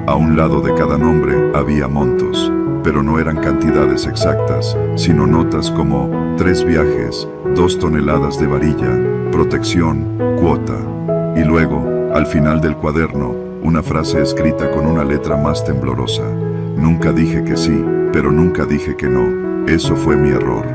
A un lado de cada nombre había montos, pero no eran cantidades exactas, sino notas como 3 viajes, 2 toneladas de varilla, protección, cuota. Y luego, al final del cuaderno, una frase escrita con una letra más temblorosa. Nunca dije que sí, pero nunca dije que no. Eso fue mi error.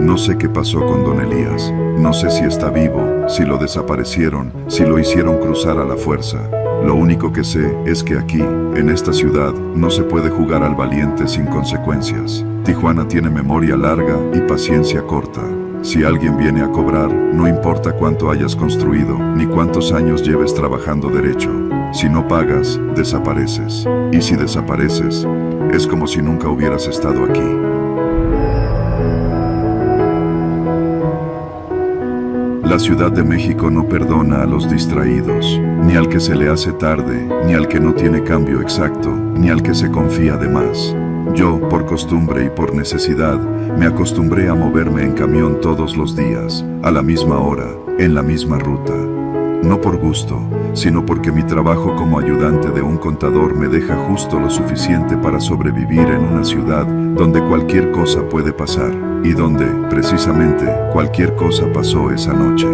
No sé qué pasó con don Elías. No sé si está vivo, si lo desaparecieron, si lo hicieron cruzar a la fuerza. Lo único que sé es que aquí, en esta ciudad, no se puede jugar al valiente sin consecuencias. Tijuana tiene memoria larga y paciencia corta. Si alguien viene a cobrar, no importa cuánto hayas construido, ni cuántos años lleves trabajando derecho. Si no pagas, desapareces. Y si desapareces, es como si nunca hubieras estado aquí. La Ciudad de México no perdona a los distraídos, ni al que se le hace tarde, ni al que no tiene cambio exacto, ni al que se confía de más. Yo, por costumbre y por necesidad, me acostumbré a moverme en camión todos los días, a la misma hora, en la misma ruta. No por gusto, sino porque mi trabajo como ayudante de un contador me deja justo lo suficiente para sobrevivir en una ciudad donde cualquier cosa puede pasar, y donde, precisamente, cualquier cosa pasó esa noche.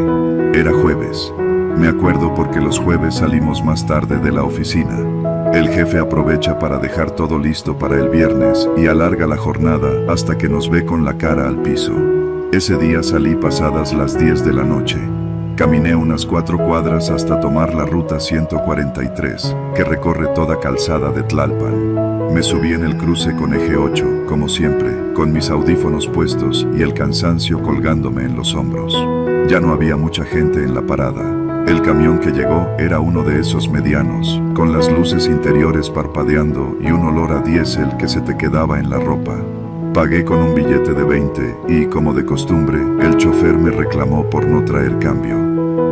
Era jueves. Me acuerdo porque los jueves salimos más tarde de la oficina. El jefe aprovecha para dejar todo listo para el viernes y alarga la jornada hasta que nos ve con la cara al piso. Ese día salí pasadas las 10 de la noche. Caminé unas 4 cuadras hasta tomar la ruta 143, que recorre toda Calzada de Tlalpan. Me subí en el cruce con eje 8, como siempre, con mis audífonos puestos y el cansancio colgándome en los hombros. Ya no había mucha gente en la parada. El camión que llegó era uno de esos medianos, con las luces interiores parpadeando y un olor a diésel que se te quedaba en la ropa. Pagué con un billete de 20 y, como de costumbre, el chofer me reclamó por no traer cambio.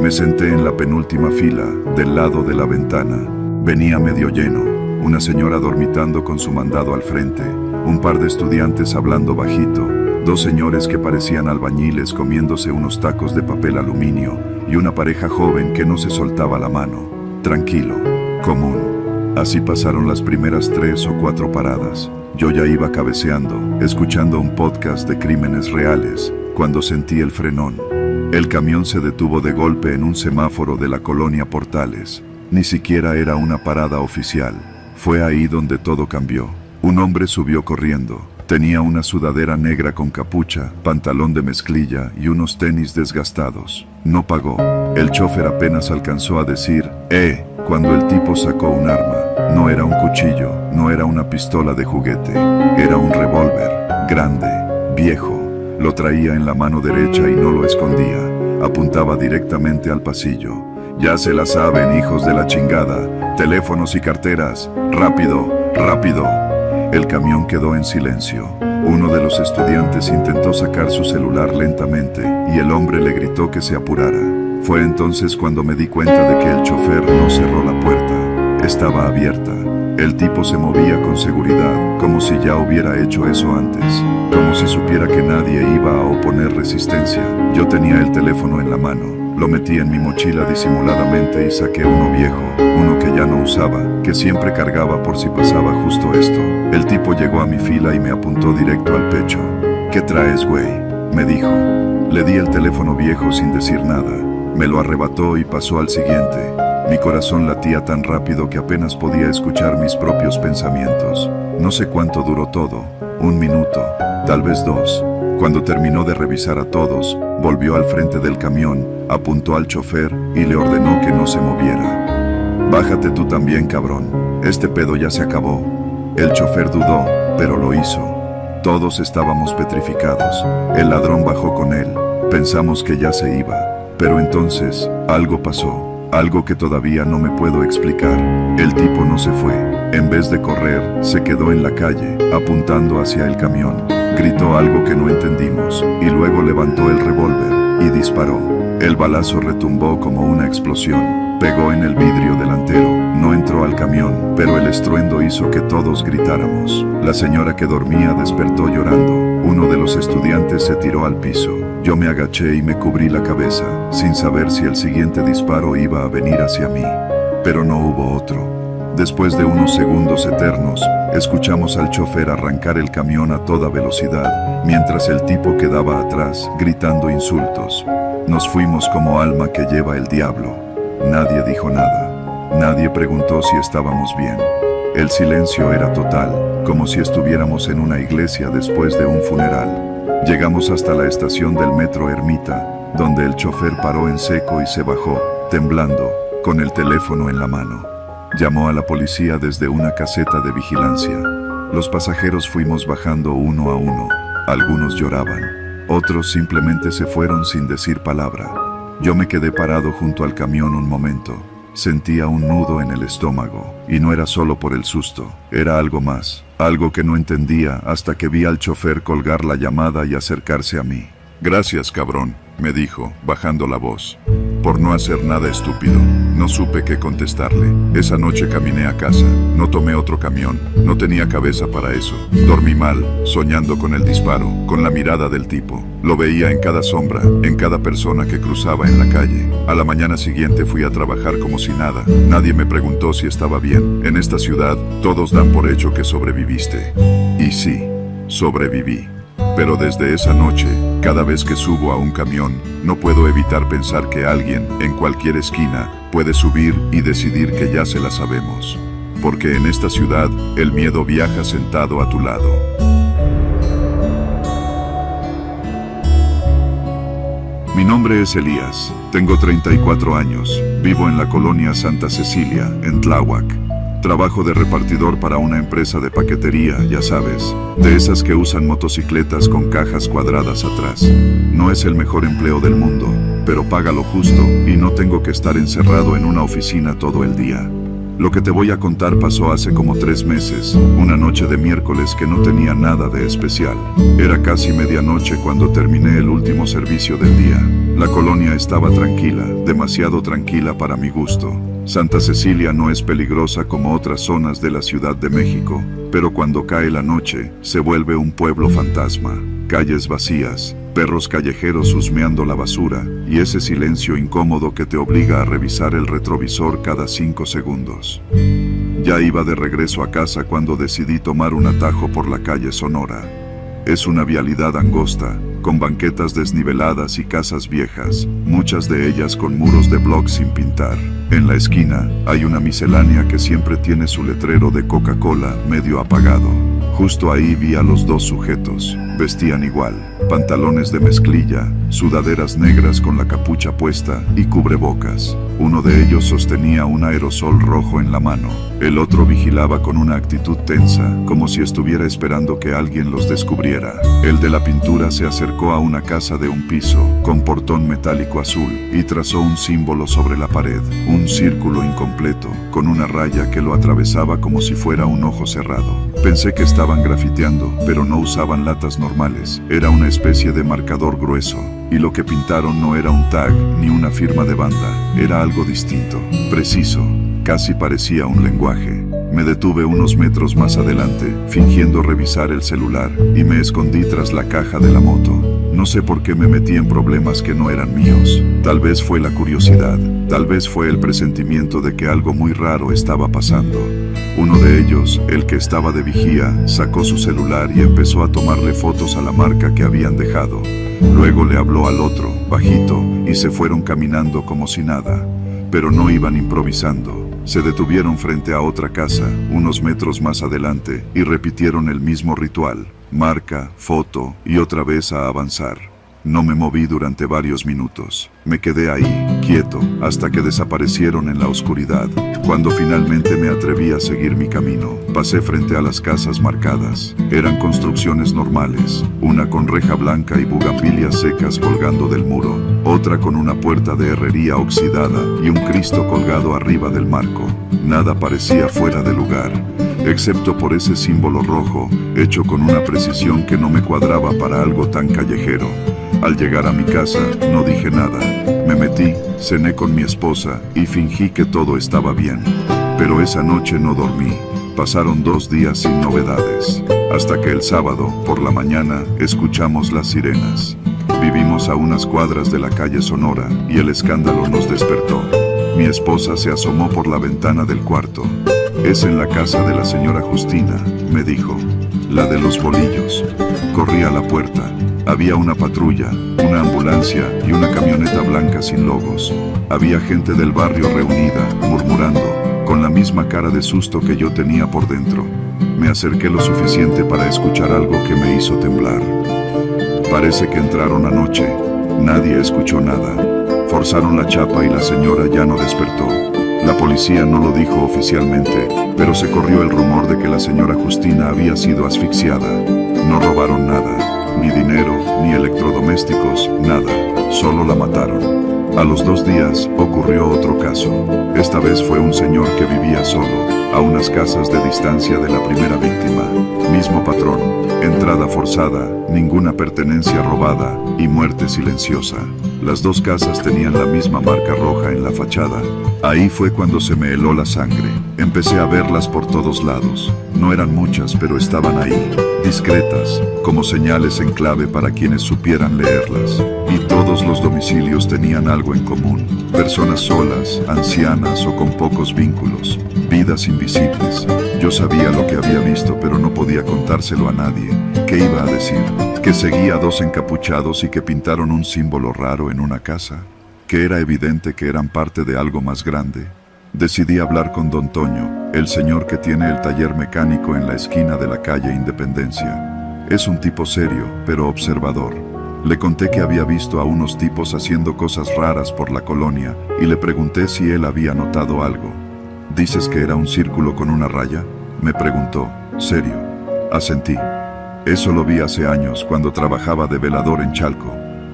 Me senté en la penúltima fila, del lado de la ventana. Venía medio lleno, una señora dormitando con su mandado al frente, un par de estudiantes hablando bajito, 2 señores que parecían albañiles comiéndose unos tacos de papel aluminio y una pareja joven que no se soltaba la mano. Tranquilo, común. Así pasaron las primeras 3 o 4 paradas. Yo ya iba cabeceando, escuchando un podcast de crímenes reales, cuando sentí el frenón. El camión se detuvo de golpe en un semáforo de la colonia Portales. Ni siquiera era una parada oficial. Fue ahí donde todo cambió. Un hombre subió corriendo. Tenía una sudadera negra con capucha, pantalón de mezclilla y unos tenis desgastados. No pagó. El chofer apenas alcanzó a decir, cuando el tipo sacó un arma. No era un cuchillo, no era una pistola de juguete. Era un revólver, grande, viejo. Lo traía en la mano derecha y no lo escondía. Apuntaba directamente al pasillo. Ya se la saben, hijos de la chingada. Teléfonos y carteras. Rápido, rápido. El camión quedó en silencio. Uno de los estudiantes intentó sacar su celular lentamente y el hombre le gritó que se apurara. Fue entonces cuando me di cuenta de que el chofer no cerró la puerta. Estaba abierta. El tipo se movía con seguridad, como si ya hubiera hecho eso antes, como si supiera que nadie iba a oponer resistencia. Yo tenía el teléfono en la mano, lo metí en mi mochila disimuladamente y saqué uno viejo, uno que ya no usaba, que siempre cargaba por si pasaba justo esto. El tipo llegó a mi fila y me apuntó directo al pecho. ¿Qué traes, güey?, me dijo. Le di el teléfono viejo sin decir nada. Me lo arrebató y pasó al siguiente. Mi corazón latía tan rápido que apenas podía escuchar mis propios pensamientos. No sé cuánto duró todo, 1 minuto, tal vez 2. Cuando terminó de revisar a todos, volvió al frente del camión, apuntó al chofer y le ordenó que no se moviera. Bájate tú también, cabrón, este pedo ya se acabó. El chofer dudó, pero lo hizo. Todos estábamos petrificados. El ladrón bajó con él. Pensamos que ya se iba, pero entonces, algo pasó. Algo que todavía no me puedo explicar. El tipo no se fue. En vez de correr, se quedó en la calle, apuntando hacia el camión. Gritó algo que no entendimos, y luego levantó el revólver y disparó. El balazo retumbó como una explosión. Pegó en el vidrio delantero. No entró al camión, pero el estruendo hizo que todos gritáramos. La señora que dormía despertó llorando. Uno de los estudiantes se tiró al piso. Yo me agaché y me cubrí la cabeza, sin saber si el siguiente disparo iba a venir hacia mí. Pero no hubo otro. Después de unos segundos eternos, escuchamos al chofer arrancar el camión a toda velocidad, mientras el tipo quedaba atrás, gritando insultos. Nos fuimos como alma que lleva el diablo. Nadie dijo nada. Nadie preguntó si estábamos bien. El silencio era total, como si estuviéramos en una iglesia después de un funeral. Llegamos hasta la estación del metro Ermita, donde el chofer paró en seco y se bajó, temblando, con el teléfono en la mano. Llamó a la policía desde una caseta de vigilancia. Los pasajeros fuimos bajando uno a uno. Algunos lloraban. Otros simplemente se fueron sin decir palabra. Yo me quedé parado junto al camión un momento. Sentía un nudo en el estómago, y no era solo por el susto, era algo más, algo que no entendía hasta que vi al chofer colgar la llamada y acercarse a mí. «Gracias, cabrón», me dijo, bajando la voz, «por no hacer nada estúpido». No supe qué contestarle. Esa noche caminé a casa, no tomé otro camión, no tenía cabeza para eso. Dormí mal, soñando con el disparo, con la mirada del tipo. Lo veía en cada sombra, en cada persona que cruzaba en la calle. A la mañana siguiente fui a trabajar como si nada. Nadie me preguntó si estaba bien. En esta ciudad, todos dan por hecho que sobreviviste. Y sí, sobreviví. Pero desde esa noche, cada vez que subo a un camión, no puedo evitar pensar que alguien, en cualquier esquina, puede subir y decidir que ya se la sabemos. Porque en esta ciudad, el miedo viaja sentado a tu lado. Mi nombre es Elías, tengo 34 años, vivo en la colonia Santa Cecilia, en Tláhuac. Trabajo de repartidor para una empresa de paquetería, ya sabes, de esas que usan motocicletas con cajas cuadradas atrás. No es el mejor empleo del mundo, pero paga lo justo y no tengo que estar encerrado en una oficina todo el día. Lo que te voy a contar pasó hace como 3 meses, una noche de miércoles que no tenía nada de especial. Era casi medianoche cuando terminé el último servicio del día. La colonia estaba tranquila, demasiado tranquila para mi gusto. Santa Cecilia no es peligrosa como otras zonas de la Ciudad de México, pero cuando cae la noche, se vuelve un pueblo fantasma. Calles vacías, perros callejeros husmeando la basura, y ese silencio incómodo que te obliga a revisar el retrovisor cada 5 segundos. Ya iba de regreso a casa cuando decidí tomar un atajo por la calle Sonora. Es una vialidad angosta, con banquetas desniveladas y casas viejas, muchas de ellas con muros de bloc sin pintar. En la esquina hay una miscelánea que siempre tiene su letrero de Coca-Cola medio apagado. Justo ahí vi a los 2 sujetos. Vestían igual, pantalones de mezclilla, sudaderas negras con la capucha puesta y cubrebocas. Uno de ellos sostenía un aerosol rojo en la mano. El otro vigilaba con una actitud tensa, como si estuviera esperando que alguien los descubriera. El de la pintura se acercó a una casa de un piso, con portón metálico azul, y trazó un símbolo sobre la pared, un círculo incompleto, con una raya que lo atravesaba como si fuera un ojo cerrado. Pensé que estaban grafiteando, pero no usaban latas normales, era una especie de marcador grueso, y lo que pintaron no era un tag ni una firma de banda, era algo distinto, preciso, casi parecía un lenguaje. Me detuve unos metros más adelante, fingiendo revisar el celular, y me escondí tras la caja de la moto. No sé por qué me metí en problemas que no eran míos. Tal vez fue la curiosidad, tal vez fue el presentimiento de que algo muy raro estaba pasando. Uno de ellos, el que estaba de vigía, sacó su celular y empezó a tomarle fotos a la marca que habían dejado. Luego le habló al otro, bajito, y se fueron caminando como si nada. Pero no iban improvisando. Se detuvieron frente a otra casa, unos metros más adelante, y repitieron el mismo ritual. Marca, foto, y otra vez a avanzar. No me moví durante varios minutos. Me quedé ahí, quieto, hasta que desaparecieron en la oscuridad. Cuando finalmente me atreví a seguir mi camino, pasé frente a las casas marcadas. Eran construcciones normales, una con reja blanca y bugambilias secas colgando del muro, otra con una puerta de herrería oxidada y un Cristo colgado arriba del marco. Nada parecía fuera de lugar, excepto por ese símbolo rojo, hecho con una precisión que no me cuadraba para algo tan callejero. Al llegar a mi casa, no dije nada. Me metí, cené con mi esposa y fingí que todo estaba bien. Pero esa noche no dormí. Pasaron 2 días sin novedades. Hasta que el sábado, por la mañana, escuchamos las sirenas. Vivimos a unas cuadras de la calle Sonora y el escándalo nos despertó. Mi esposa se asomó por la ventana del cuarto. «Es en la casa de la señora Justina», me dijo. «La de los bolillos». Corrí a la puerta. Había una patrulla, una ambulancia y una camioneta blanca sin logos. Había gente del barrio reunida, murmurando, con la misma cara de susto que yo tenía por dentro. Me acerqué lo suficiente para escuchar algo que me hizo temblar. Parece que entraron anoche. Nadie escuchó nada. Forzaron la chapa y la señora ya no despertó. La policía no lo dijo oficialmente, pero se corrió el rumor de que la señora Justina había sido asfixiada. No robaron nada. ni dinero, ni electrodomésticos, nada. Solo la mataron. A los 2 días, ocurrió otro caso. Esta vez fue un señor que vivía solo, a unas casas de distancia de la primera víctima. Mismo patrón, entrada forzada, ninguna pertenencia robada y muerte silenciosa. Las 2 casas tenían la misma marca roja en la fachada. Ahí fue cuando se me heló la sangre. Empecé a verlas por todos lados. No eran muchas, pero estaban ahí, discretas, como señales en clave para quienes supieran leerlas. Y todos los domicilios tenían algo en común. Personas solas, ancianas o con pocos vínculos. Vidas invisibles. Yo sabía lo que había visto, pero no podía contárselo a nadie. ¿Qué iba a decir? ¿Que seguía a 2 encapuchados y que pintaron un símbolo raro en una casa? ¿Que era evidente que eran parte de algo más grande? Decidí hablar con don Toño, el señor que tiene el taller mecánico en la esquina de la calle Independencia. Es un tipo serio, pero observador. Le conté que había visto a unos tipos haciendo cosas raras por la colonia y le pregunté si él había notado algo. ¿Dices que era un círculo con una raya?, me preguntó. Serio. Asentí. Eso lo vi hace años cuando trabajaba de velador en Chalco.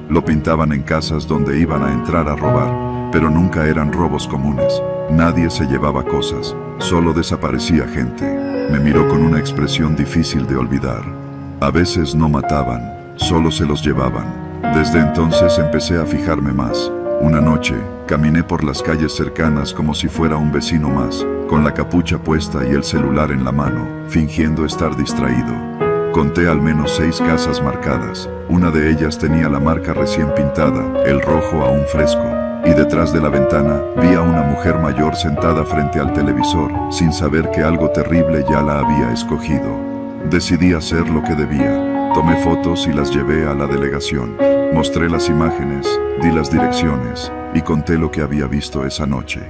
Lo pintaban en casas donde iban a entrar a robar, pero nunca eran robos comunes. Nadie se llevaba cosas, solo desaparecía gente. Me miró con una expresión difícil de olvidar. A veces no mataban, solo se los llevaban. Desde entonces empecé a fijarme más. Una noche, caminé por las calles cercanas como si fuera un vecino más, con la capucha puesta y el celular en la mano, fingiendo estar distraído. Conté al menos 6 casas marcadas. Una de ellas tenía la marca recién pintada, el rojo aún fresco. Y detrás de la ventana, vi a una mujer mayor sentada frente al televisor, sin saber que algo terrible ya la había escogido. Decidí hacer lo que debía. Tomé fotos y las llevé a la delegación. Mostré las imágenes, di las direcciones y conté lo que había visto esa noche.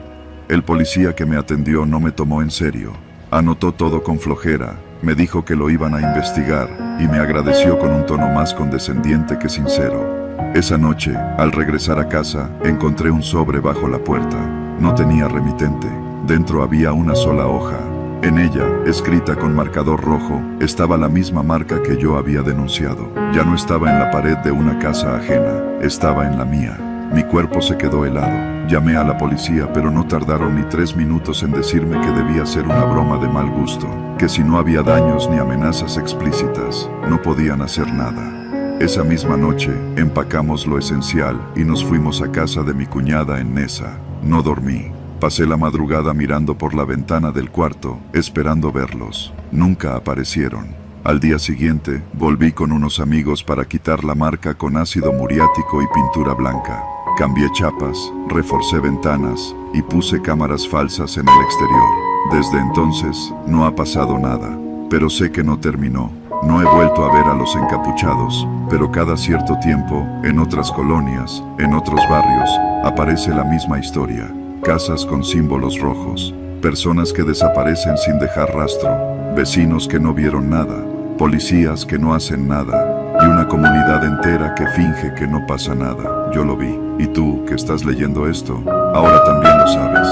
El policía que me atendió no me tomó en serio. Anotó todo con flojera, me dijo que lo iban a investigar y me agradeció con un tono más condescendiente que sincero. Esa noche, al regresar a casa, encontré un sobre bajo la puerta. No tenía remitente. Dentro había una sola hoja. En ella, escrita con marcador rojo, estaba la misma marca que yo había denunciado. Ya no estaba en la pared de una casa ajena, estaba en la mía. Mi cuerpo se quedó helado. Llamé a la policía, pero no tardaron ni 3 minutos en decirme que debía ser una broma de mal gusto, que si no había daños ni amenazas explícitas, no podían hacer nada. Esa misma noche, empacamos lo esencial y nos fuimos a casa de mi cuñada en Neza. No dormí. Pasé la madrugada mirando por la ventana del cuarto, esperando verlos. Nunca aparecieron. Al día siguiente, volví con unos amigos para quitar la marca con ácido muriático y pintura blanca. Cambié chapas, reforcé ventanas y puse cámaras falsas en el exterior. Desde entonces, no ha pasado nada. Pero sé que no terminó. No he vuelto a ver a los encapuchados, pero cada cierto tiempo, en otras colonias, en otros barrios, aparece la misma historia. Casas con símbolos rojos, personas que desaparecen sin dejar rastro, vecinos que no vieron nada, policías que no hacen nada, y una comunidad entera que finge que no pasa nada. Yo lo vi, y tú, que estás leyendo esto, ahora también lo sabes.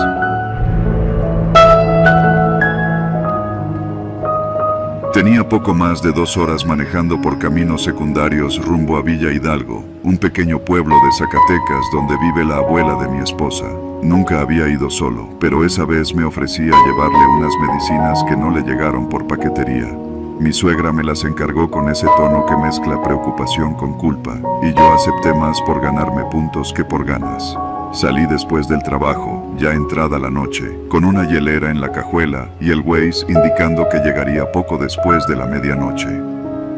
Tenía poco más de 2 horas manejando por caminos secundarios rumbo a Villa Hidalgo, un pequeño pueblo de Zacatecas donde vive la abuela de mi esposa. Nunca había ido solo, pero esa vez me ofrecí a llevarle unas medicinas que no le llegaron por paquetería. Mi suegra me las encargó con ese tono que mezcla preocupación con culpa, y yo acepté más por ganarme puntos que por ganas. Salí después del trabajo, ya entrada la noche, con una hielera en la cajuela y el Waze indicando que llegaría poco después de la medianoche.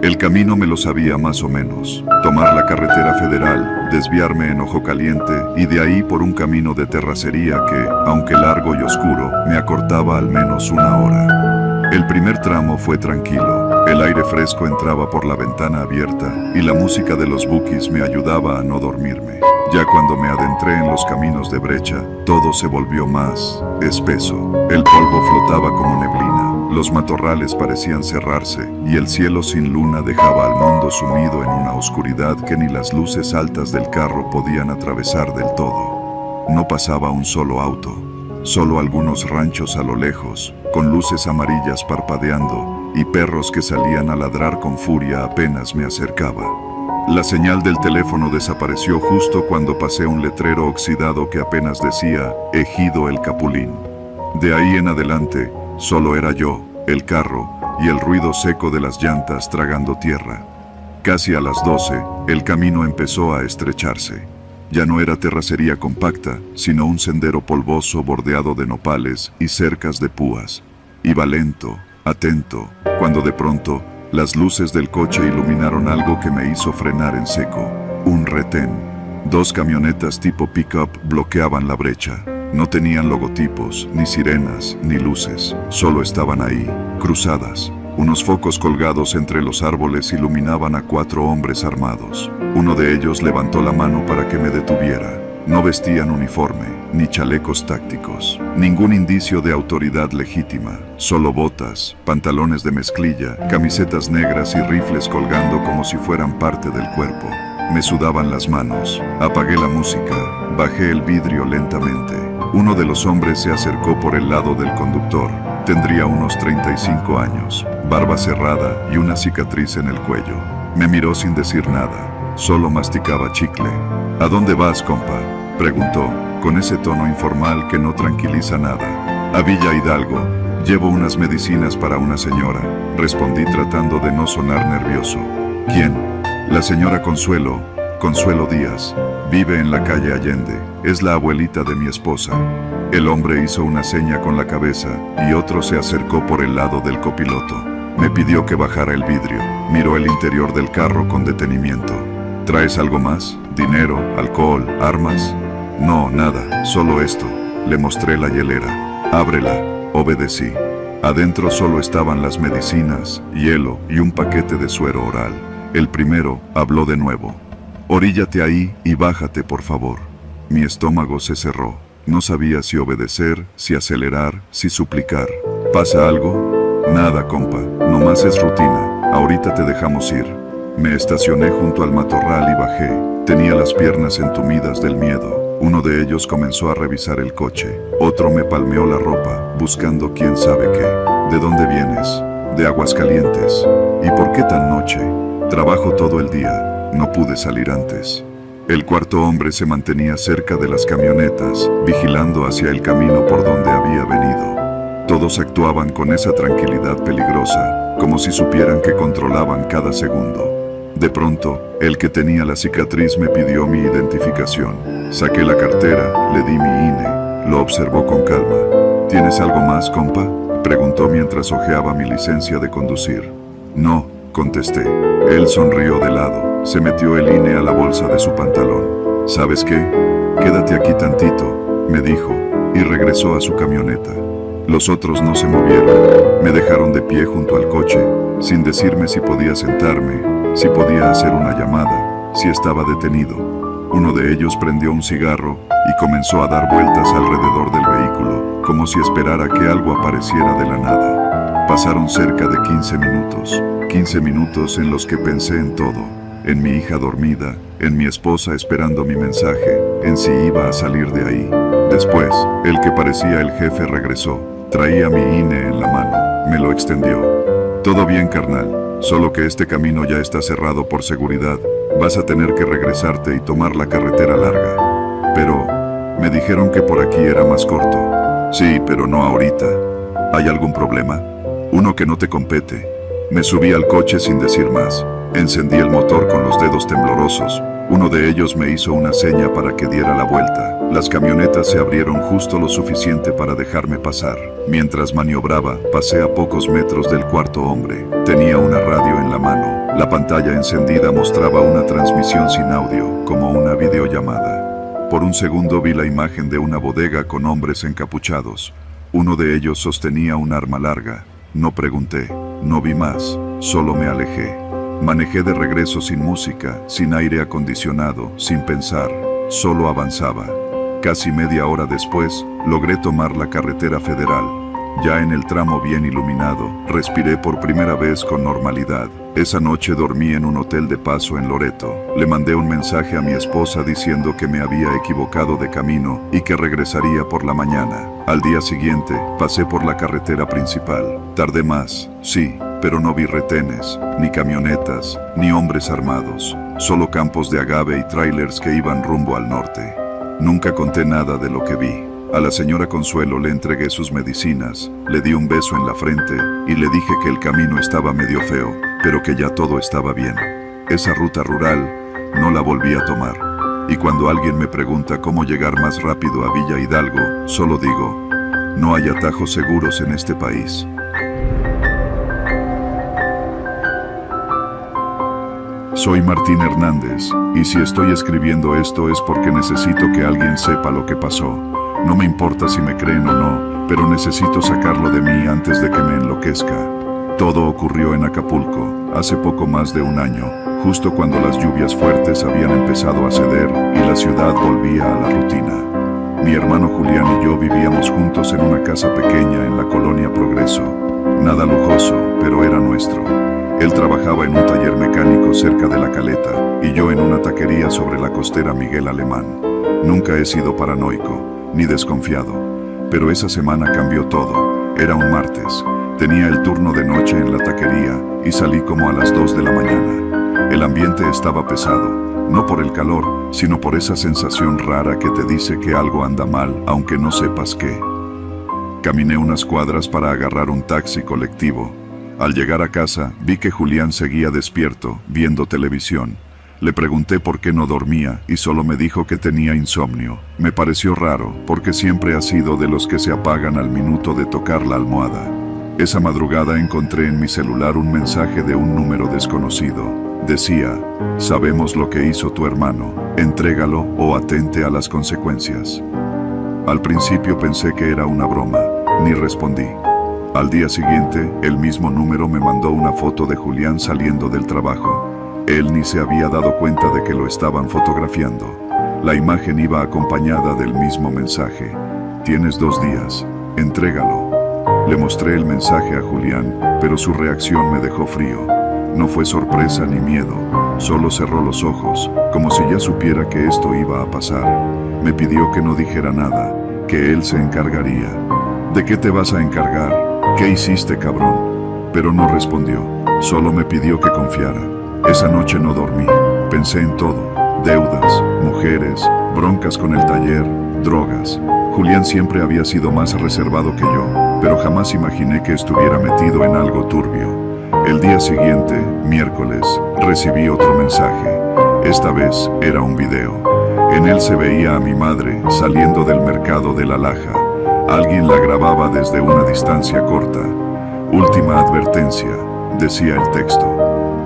El camino me lo sabía más o menos. Tomar la carretera federal, desviarme en Ojo Caliente y de ahí por un camino de terracería que, aunque largo y oscuro, me acortaba al menos 1 hora. El primer tramo fue tranquilo. El aire fresco entraba por la ventana abierta y la música de los Bukis me ayudaba a no dormirme. Ya cuando me adentré en los caminos de brecha, todo se volvió más espeso. El polvo flotaba como neblina, los matorrales parecían cerrarse y el cielo sin luna dejaba al mundo sumido en una oscuridad que ni las luces altas del carro podían atravesar del todo. No pasaba un solo auto, solo algunos ranchos a lo lejos, con luces amarillas parpadeando, y perros que salían a ladrar con furia apenas me acercaba. La señal del teléfono desapareció justo cuando pasé un letrero oxidado que apenas decía Ejido El Capulín. De ahí en adelante, solo era yo, el carro y el ruido seco de las llantas tragando tierra. Casi a las 12, el camino empezó a estrecharse. Ya no era terracería compacta, sino un sendero polvoso bordeado de nopales y cercas de púas. Iba lento, atento, cuando de pronto, las luces del coche iluminaron algo que me hizo frenar en seco. Un retén. 2 camionetas tipo pick-up bloqueaban la brecha. No tenían logotipos, ni sirenas, ni luces. Solo estaban ahí, cruzadas. Unos focos colgados entre los árboles iluminaban a 4 hombres armados. Uno de ellos levantó la mano para que me detuviera. No vestían uniforme, ni chalecos tácticos. Ningún indicio de autoridad legítima. Solo botas, pantalones de mezclilla, camisetas negras y rifles colgando como si fueran parte del cuerpo. Me sudaban las manos. Apagué la música. Bajé el vidrio lentamente. Uno de los hombres se acercó por el lado del conductor. Tendría unos 35 años, barba cerrada y una cicatriz en el cuello. Me miró sin decir nada, solo masticaba chicle. ¿A dónde vas, compa?, preguntó, con ese tono informal que no tranquiliza nada. A Villa Hidalgo. Llevo unas medicinas para una señora, respondí tratando de no sonar nervioso. ¿Quién? La señora Consuelo Díaz. Vive en la calle Allende. Es la abuelita de mi esposa. El hombre hizo una seña con la cabeza y otro se acercó por el lado del copiloto. Me pidió que bajara el vidrio. Miró el interior del carro con detenimiento. ¿Traes algo más? ¿Dinero? ¿Alcohol? ¿Armas? No, nada, solo esto. Le mostré la hielera. Ábrela. Obedecí. Adentro solo estaban las medicinas, hielo y un paquete de suero oral. El primero habló de nuevo. Oríllate ahí y bájate, por favor. Mi estómago se cerró. No sabía si obedecer, si acelerar, si suplicar. ¿Pasa algo? Nada, compa. Nomás es rutina. Ahorita te dejamos ir. Me estacioné junto al matorral y bajé. Tenía las piernas entumidas del miedo. Uno de ellos comenzó a revisar el coche. Otro me palmeó la ropa, buscando quién sabe qué. ¿De dónde vienes? De Aguascalientes. ¿Y por qué tan noche? Trabajo todo el día. No pude salir antes. El cuarto hombre se mantenía cerca de las camionetas, vigilando hacia el camino por donde había venido. Todos actuaban con esa tranquilidad peligrosa, como si supieran que controlaban cada segundo. De pronto, el que tenía la cicatriz me pidió mi identificación. Saqué la cartera, le di mi INE, lo observó con calma. ¿Tienes algo más, compa?, preguntó mientras hojeaba mi licencia de conducir. No, contesté. Él sonrió de lado. Se metió el INE a la bolsa de su pantalón. ¿Sabes qué? Quédate aquí tantito, me dijo, y regresó a su camioneta. Los otros no se movieron. Me dejaron de pie junto al coche, sin decirme si podía sentarme, si podía hacer una llamada, si estaba detenido. Uno de ellos prendió un cigarro y comenzó a dar vueltas alrededor del vehículo, como si esperara que algo apareciera de la nada. Pasaron cerca de 15 minutos. 15 minutos en los que pensé en todo. En mi hija dormida, en mi esposa esperando mi mensaje, en si iba a salir de ahí. Después, el que parecía el jefe regresó. Traía mi INE en la mano. Me lo extendió. Todo bien, carnal. Solo que este camino ya está cerrado por seguridad. Vas a tener que regresarte y tomar la carretera larga. Pero, me dijeron que por aquí era más corto. Sí, pero no ahorita. ¿Hay algún problema? Uno que no te compete. Me subí al coche sin decir más. Encendí el motor con los dedos temblorosos. Uno de ellos me hizo una seña para que diera la vuelta. Las camionetas se abrieron justo lo suficiente para dejarme pasar. Mientras maniobraba, pasé a pocos metros del cuarto hombre. Tenía una radio en la mano. La pantalla encendida mostraba una transmisión sin audio, como una videollamada. Por un segundo vi la imagen de una bodega con hombres encapuchados. Uno de ellos sostenía un arma larga. No pregunté, no vi más, solo me alejé. Manejé de regreso sin música, sin aire acondicionado, sin pensar, solo avanzaba. Casi media hora después, logré tomar la carretera federal. Ya en el tramo bien iluminado, respiré por primera vez con normalidad. Esa noche dormí en un hotel de paso en Loreto. Le mandé un mensaje a mi esposa diciendo que me había equivocado de camino y que regresaría por la mañana. Al día siguiente, pasé por la carretera principal. Tardé más, sí, pero no vi retenes, ni camionetas, ni hombres armados, solo campos de agave y trailers que iban rumbo al norte. Nunca conté nada de lo que vi. A la señora Consuelo le entregué sus medicinas, le di un beso en la frente y le dije que el camino estaba medio feo, pero que ya todo estaba bien. Esa ruta rural no la volví a tomar. Y cuando alguien me pregunta cómo llegar más rápido a Villa Hidalgo, solo digo, no hay atajos seguros en este país. Soy Martín Hernández, y si estoy escribiendo esto es porque necesito que alguien sepa lo que pasó. No me importa si me creen o no, pero necesito sacarlo de mí antes de que me enloquezca. Todo ocurrió en Acapulco, hace poco más de un año, justo cuando las lluvias fuertes habían empezado a ceder y la ciudad volvía a la rutina. Mi hermano Julián y yo vivíamos juntos en una casa pequeña en la colonia Progreso. Nada lujoso, pero era nuestro. Él trabajaba en un taller mecánico cerca de La Caleta y yo en una taquería sobre la costera Miguel Alemán. Nunca he sido paranoico, ni desconfiado, pero esa semana cambió todo. Era un martes, tenía el turno de noche en la taquería y salí como a las 2 de la mañana. El ambiente estaba pesado, no por el calor, sino por esa sensación rara que te dice que algo anda mal, aunque no sepas qué. Caminé unas cuadras para agarrar un taxi colectivo. Al llegar a casa, vi que Julián seguía despierto, viendo televisión. Le pregunté por qué no dormía y solo me dijo que tenía insomnio. Me pareció raro, porque siempre ha sido de los que se apagan al minuto de tocar la almohada. Esa madrugada encontré en mi celular un mensaje de un número desconocido. Decía, sabemos lo que hizo tu hermano, entrégalo o atente a las consecuencias. Al principio pensé que era una broma, ni respondí. Al día siguiente, el mismo número me mandó una foto de Julián saliendo del trabajo. Él ni se había dado cuenta de que lo estaban fotografiando. La imagen iba acompañada del mismo mensaje. Tienes 2 días, entrégalo. Le mostré el mensaje a Julián, pero su reacción me dejó frío. No fue sorpresa ni miedo, solo cerró los ojos, como si ya supiera que esto iba a pasar. Me pidió que no dijera nada, que él se encargaría. ¿De qué te vas a encargar? ¿Qué hiciste, cabrón? Pero no respondió, solo me pidió que confiara. Esa noche no dormí, pensé en todo, deudas, mujeres, broncas con el taller, drogas. Julián siempre había sido más reservado que yo, pero jamás imaginé que estuviera metido en algo turbio. El día siguiente, miércoles, recibí otro mensaje. Esta vez era un video. En él se veía a mi madre saliendo del mercado de La Laja. Alguien la grababa desde una distancia corta. Última advertencia, decía el texto.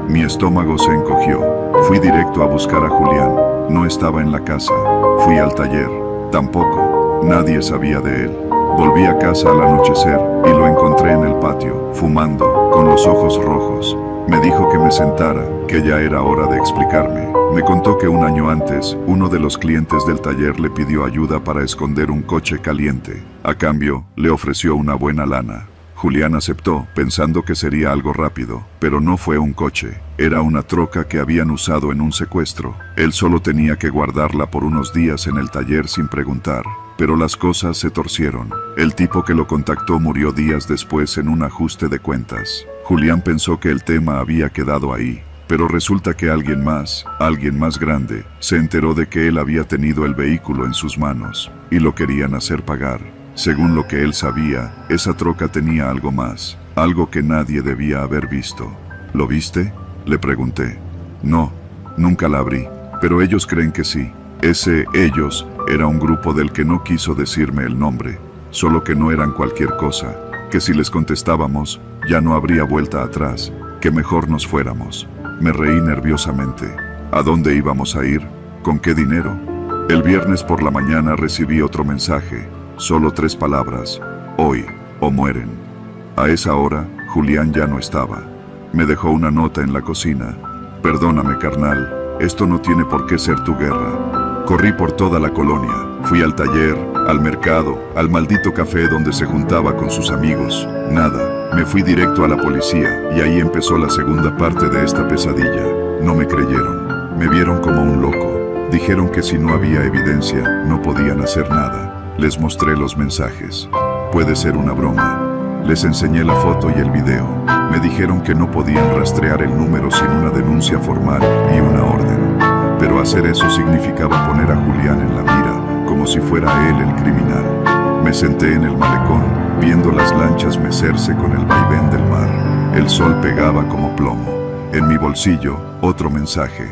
Mi estómago se encogió. Fui directo a buscar a Julián. No estaba en la casa. Fui al taller. Tampoco. Nadie sabía de él. Volví a casa al anochecer y lo encontré en el patio, fumando, con los ojos rojos. Me dijo que me sentara, que ya era hora de explicarme. Me contó que un año antes, uno de los clientes del taller le pidió ayuda para esconder un coche caliente. A cambio, le ofreció una buena lana. Julián aceptó, pensando que sería algo rápido, pero no fue un coche. Era una troca que habían usado en un secuestro. Él solo tenía que guardarla por unos días en el taller sin preguntar. Pero las cosas se torcieron. El tipo que lo contactó murió días después en un ajuste de cuentas. Julián pensó que el tema había quedado ahí, pero resulta que alguien más grande, se enteró de que él había tenido el vehículo en sus manos, y lo querían hacer pagar. Según lo que él sabía, esa troca tenía algo más, algo que nadie debía haber visto. ¿Lo viste?, le pregunté. No, nunca la abrí, pero ellos creen que sí. Ese ellos era un grupo del que no quiso decirme el nombre, solo que no eran cualquier cosa, que si les contestábamos, ya no habría vuelta atrás, que mejor nos fuéramos. Me reí nerviosamente. ¿A dónde íbamos a ir? ¿Con qué dinero? El viernes por la mañana recibí otro mensaje, solo 3 palabras: hoy o mueren. A esa hora, Julián ya no estaba. Me dejó una nota en la cocina. Perdóname, carnal, esto no tiene por qué ser tu guerra. Corrí por toda la colonia, fui al taller, al mercado, al maldito café donde se juntaba con sus amigos. Nada, me fui directo a la policía y ahí empezó la segunda parte de esta pesadilla. No me creyeron, me vieron como un loco. Dijeron que si no había evidencia, no podían hacer nada. Les mostré los mensajes. Puede ser una broma. Les enseñé la foto y el video. Me dijeron que no podían rastrear el número sin una denuncia formal y una orden. Pero hacer eso significaba poner a Julián en la mira, como si fuera él el criminal. Me senté en el malecón, viendo las lanchas mecerse con el vaivén del mar. El sol pegaba como plomo. En mi bolsillo, otro mensaje.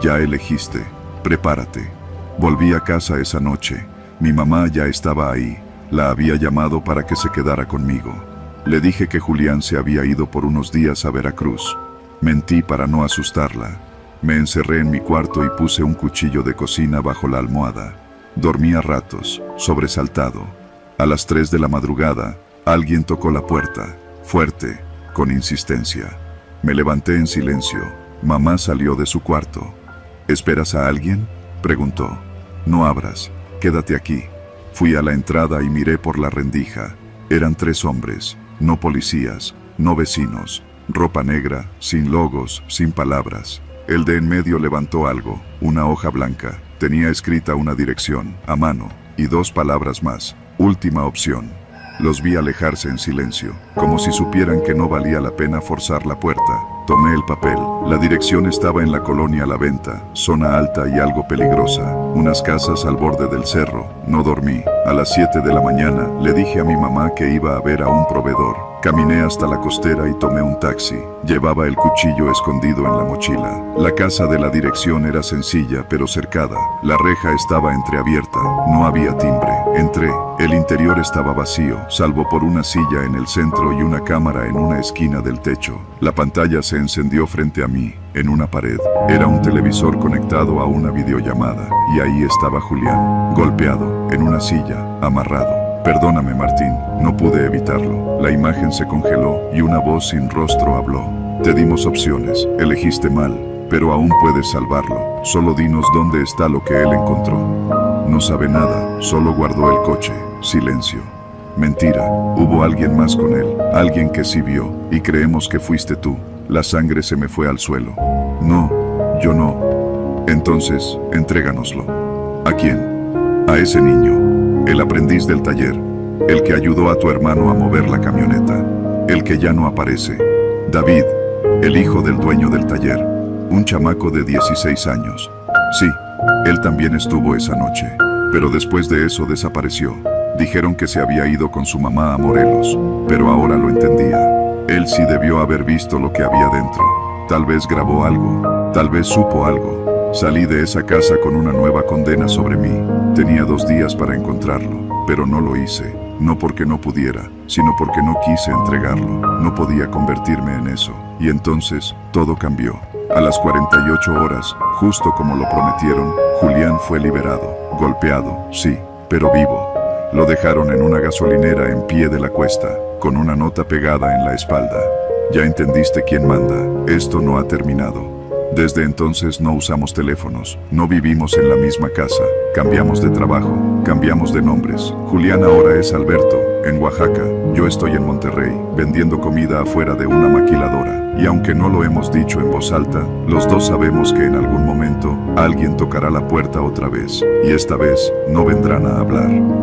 Ya elegiste. Prepárate. Volví a casa esa noche. Mi mamá ya estaba ahí. La había llamado para que se quedara conmigo. Le dije que Julián se había ido por unos días a Veracruz. Mentí para no asustarla. Me encerré en mi cuarto y puse un cuchillo de cocina bajo la almohada. Dormí a ratos, sobresaltado. A las 3 de la madrugada, alguien tocó la puerta, fuerte, con insistencia. Me levanté en silencio. Mamá salió de su cuarto. ¿Esperas a alguien?, preguntó. No abras, quédate aquí. Fui a la entrada y miré por la rendija. Eran 3 hombres, no policías, no vecinos. Ropa negra, sin logos, sin palabras. El de en medio levantó algo, una hoja blanca. Tenía escrita una dirección, a mano, y 2 palabras más. Última opción. Los vi alejarse en silencio, como si supieran que no valía la pena forzar la puerta. Tomé el papel. La dirección estaba en la colonia La Venta, zona alta y algo peligrosa. Unas casas al borde del cerro. No dormí. A las 7 de la mañana le dije a mi mamá que iba a ver a un proveedor. Caminé hasta la costera y tomé un taxi. Llevaba el cuchillo escondido en la mochila. La casa de la dirección era sencilla pero cercada. La reja estaba entreabierta. No había timbre. Entré. El interior estaba vacío, salvo por una silla en el centro y una cámara en una esquina del techo. La pantalla se encendió frente a mí, en una pared. Era un televisor conectado a una videollamada. Y ahí estaba Julián, golpeado, en una silla, amarrado. Perdóname, Martín, no pude evitarlo. La imagen se congeló y una voz sin rostro habló. Te dimos opciones, elegiste mal, pero aún puedes salvarlo. Solo dinos dónde está lo que él encontró. No sabe nada, solo guardó el coche. Silencio. Mentira, hubo alguien más con él, alguien que sí vio, y creemos que fuiste tú. La sangre se me fue al suelo. No, yo no. Entonces, entréganoslo. ¿A quién? A ese niño, el aprendiz del taller, el que ayudó a tu hermano a mover la camioneta, el que ya no aparece. David, el hijo del dueño del taller, un chamaco de 16 años. Sí, él también estuvo esa noche, pero después de eso desapareció. Dijeron que se había ido con su mamá a Morelos, pero ahora lo entendía. Él sí debió haber visto lo que había dentro. Tal vez grabó algo, tal vez supo algo. Salí de esa casa con una nueva condena sobre mí. Tenía 2 días para encontrarlo, pero no lo hice. No porque no pudiera, sino porque no quise entregarlo. No podía convertirme en eso. Y entonces, todo cambió. A las 48 horas, justo como lo prometieron, Julián fue liberado. Golpeado, sí, pero vivo. Lo dejaron en una gasolinera en pie de la cuesta, con una nota pegada en la espalda. Ya entendiste quién manda. Esto no ha terminado. Desde entonces no usamos teléfonos, no vivimos en la misma casa, cambiamos de trabajo, cambiamos de nombres. Julián ahora es Alberto, en Oaxaca. Yo estoy en Monterrey, vendiendo comida afuera de una maquiladora. Y aunque no lo hemos dicho en voz alta, los dos sabemos que en algún momento alguien tocará la puerta otra vez. Y esta vez no vendrán a hablar.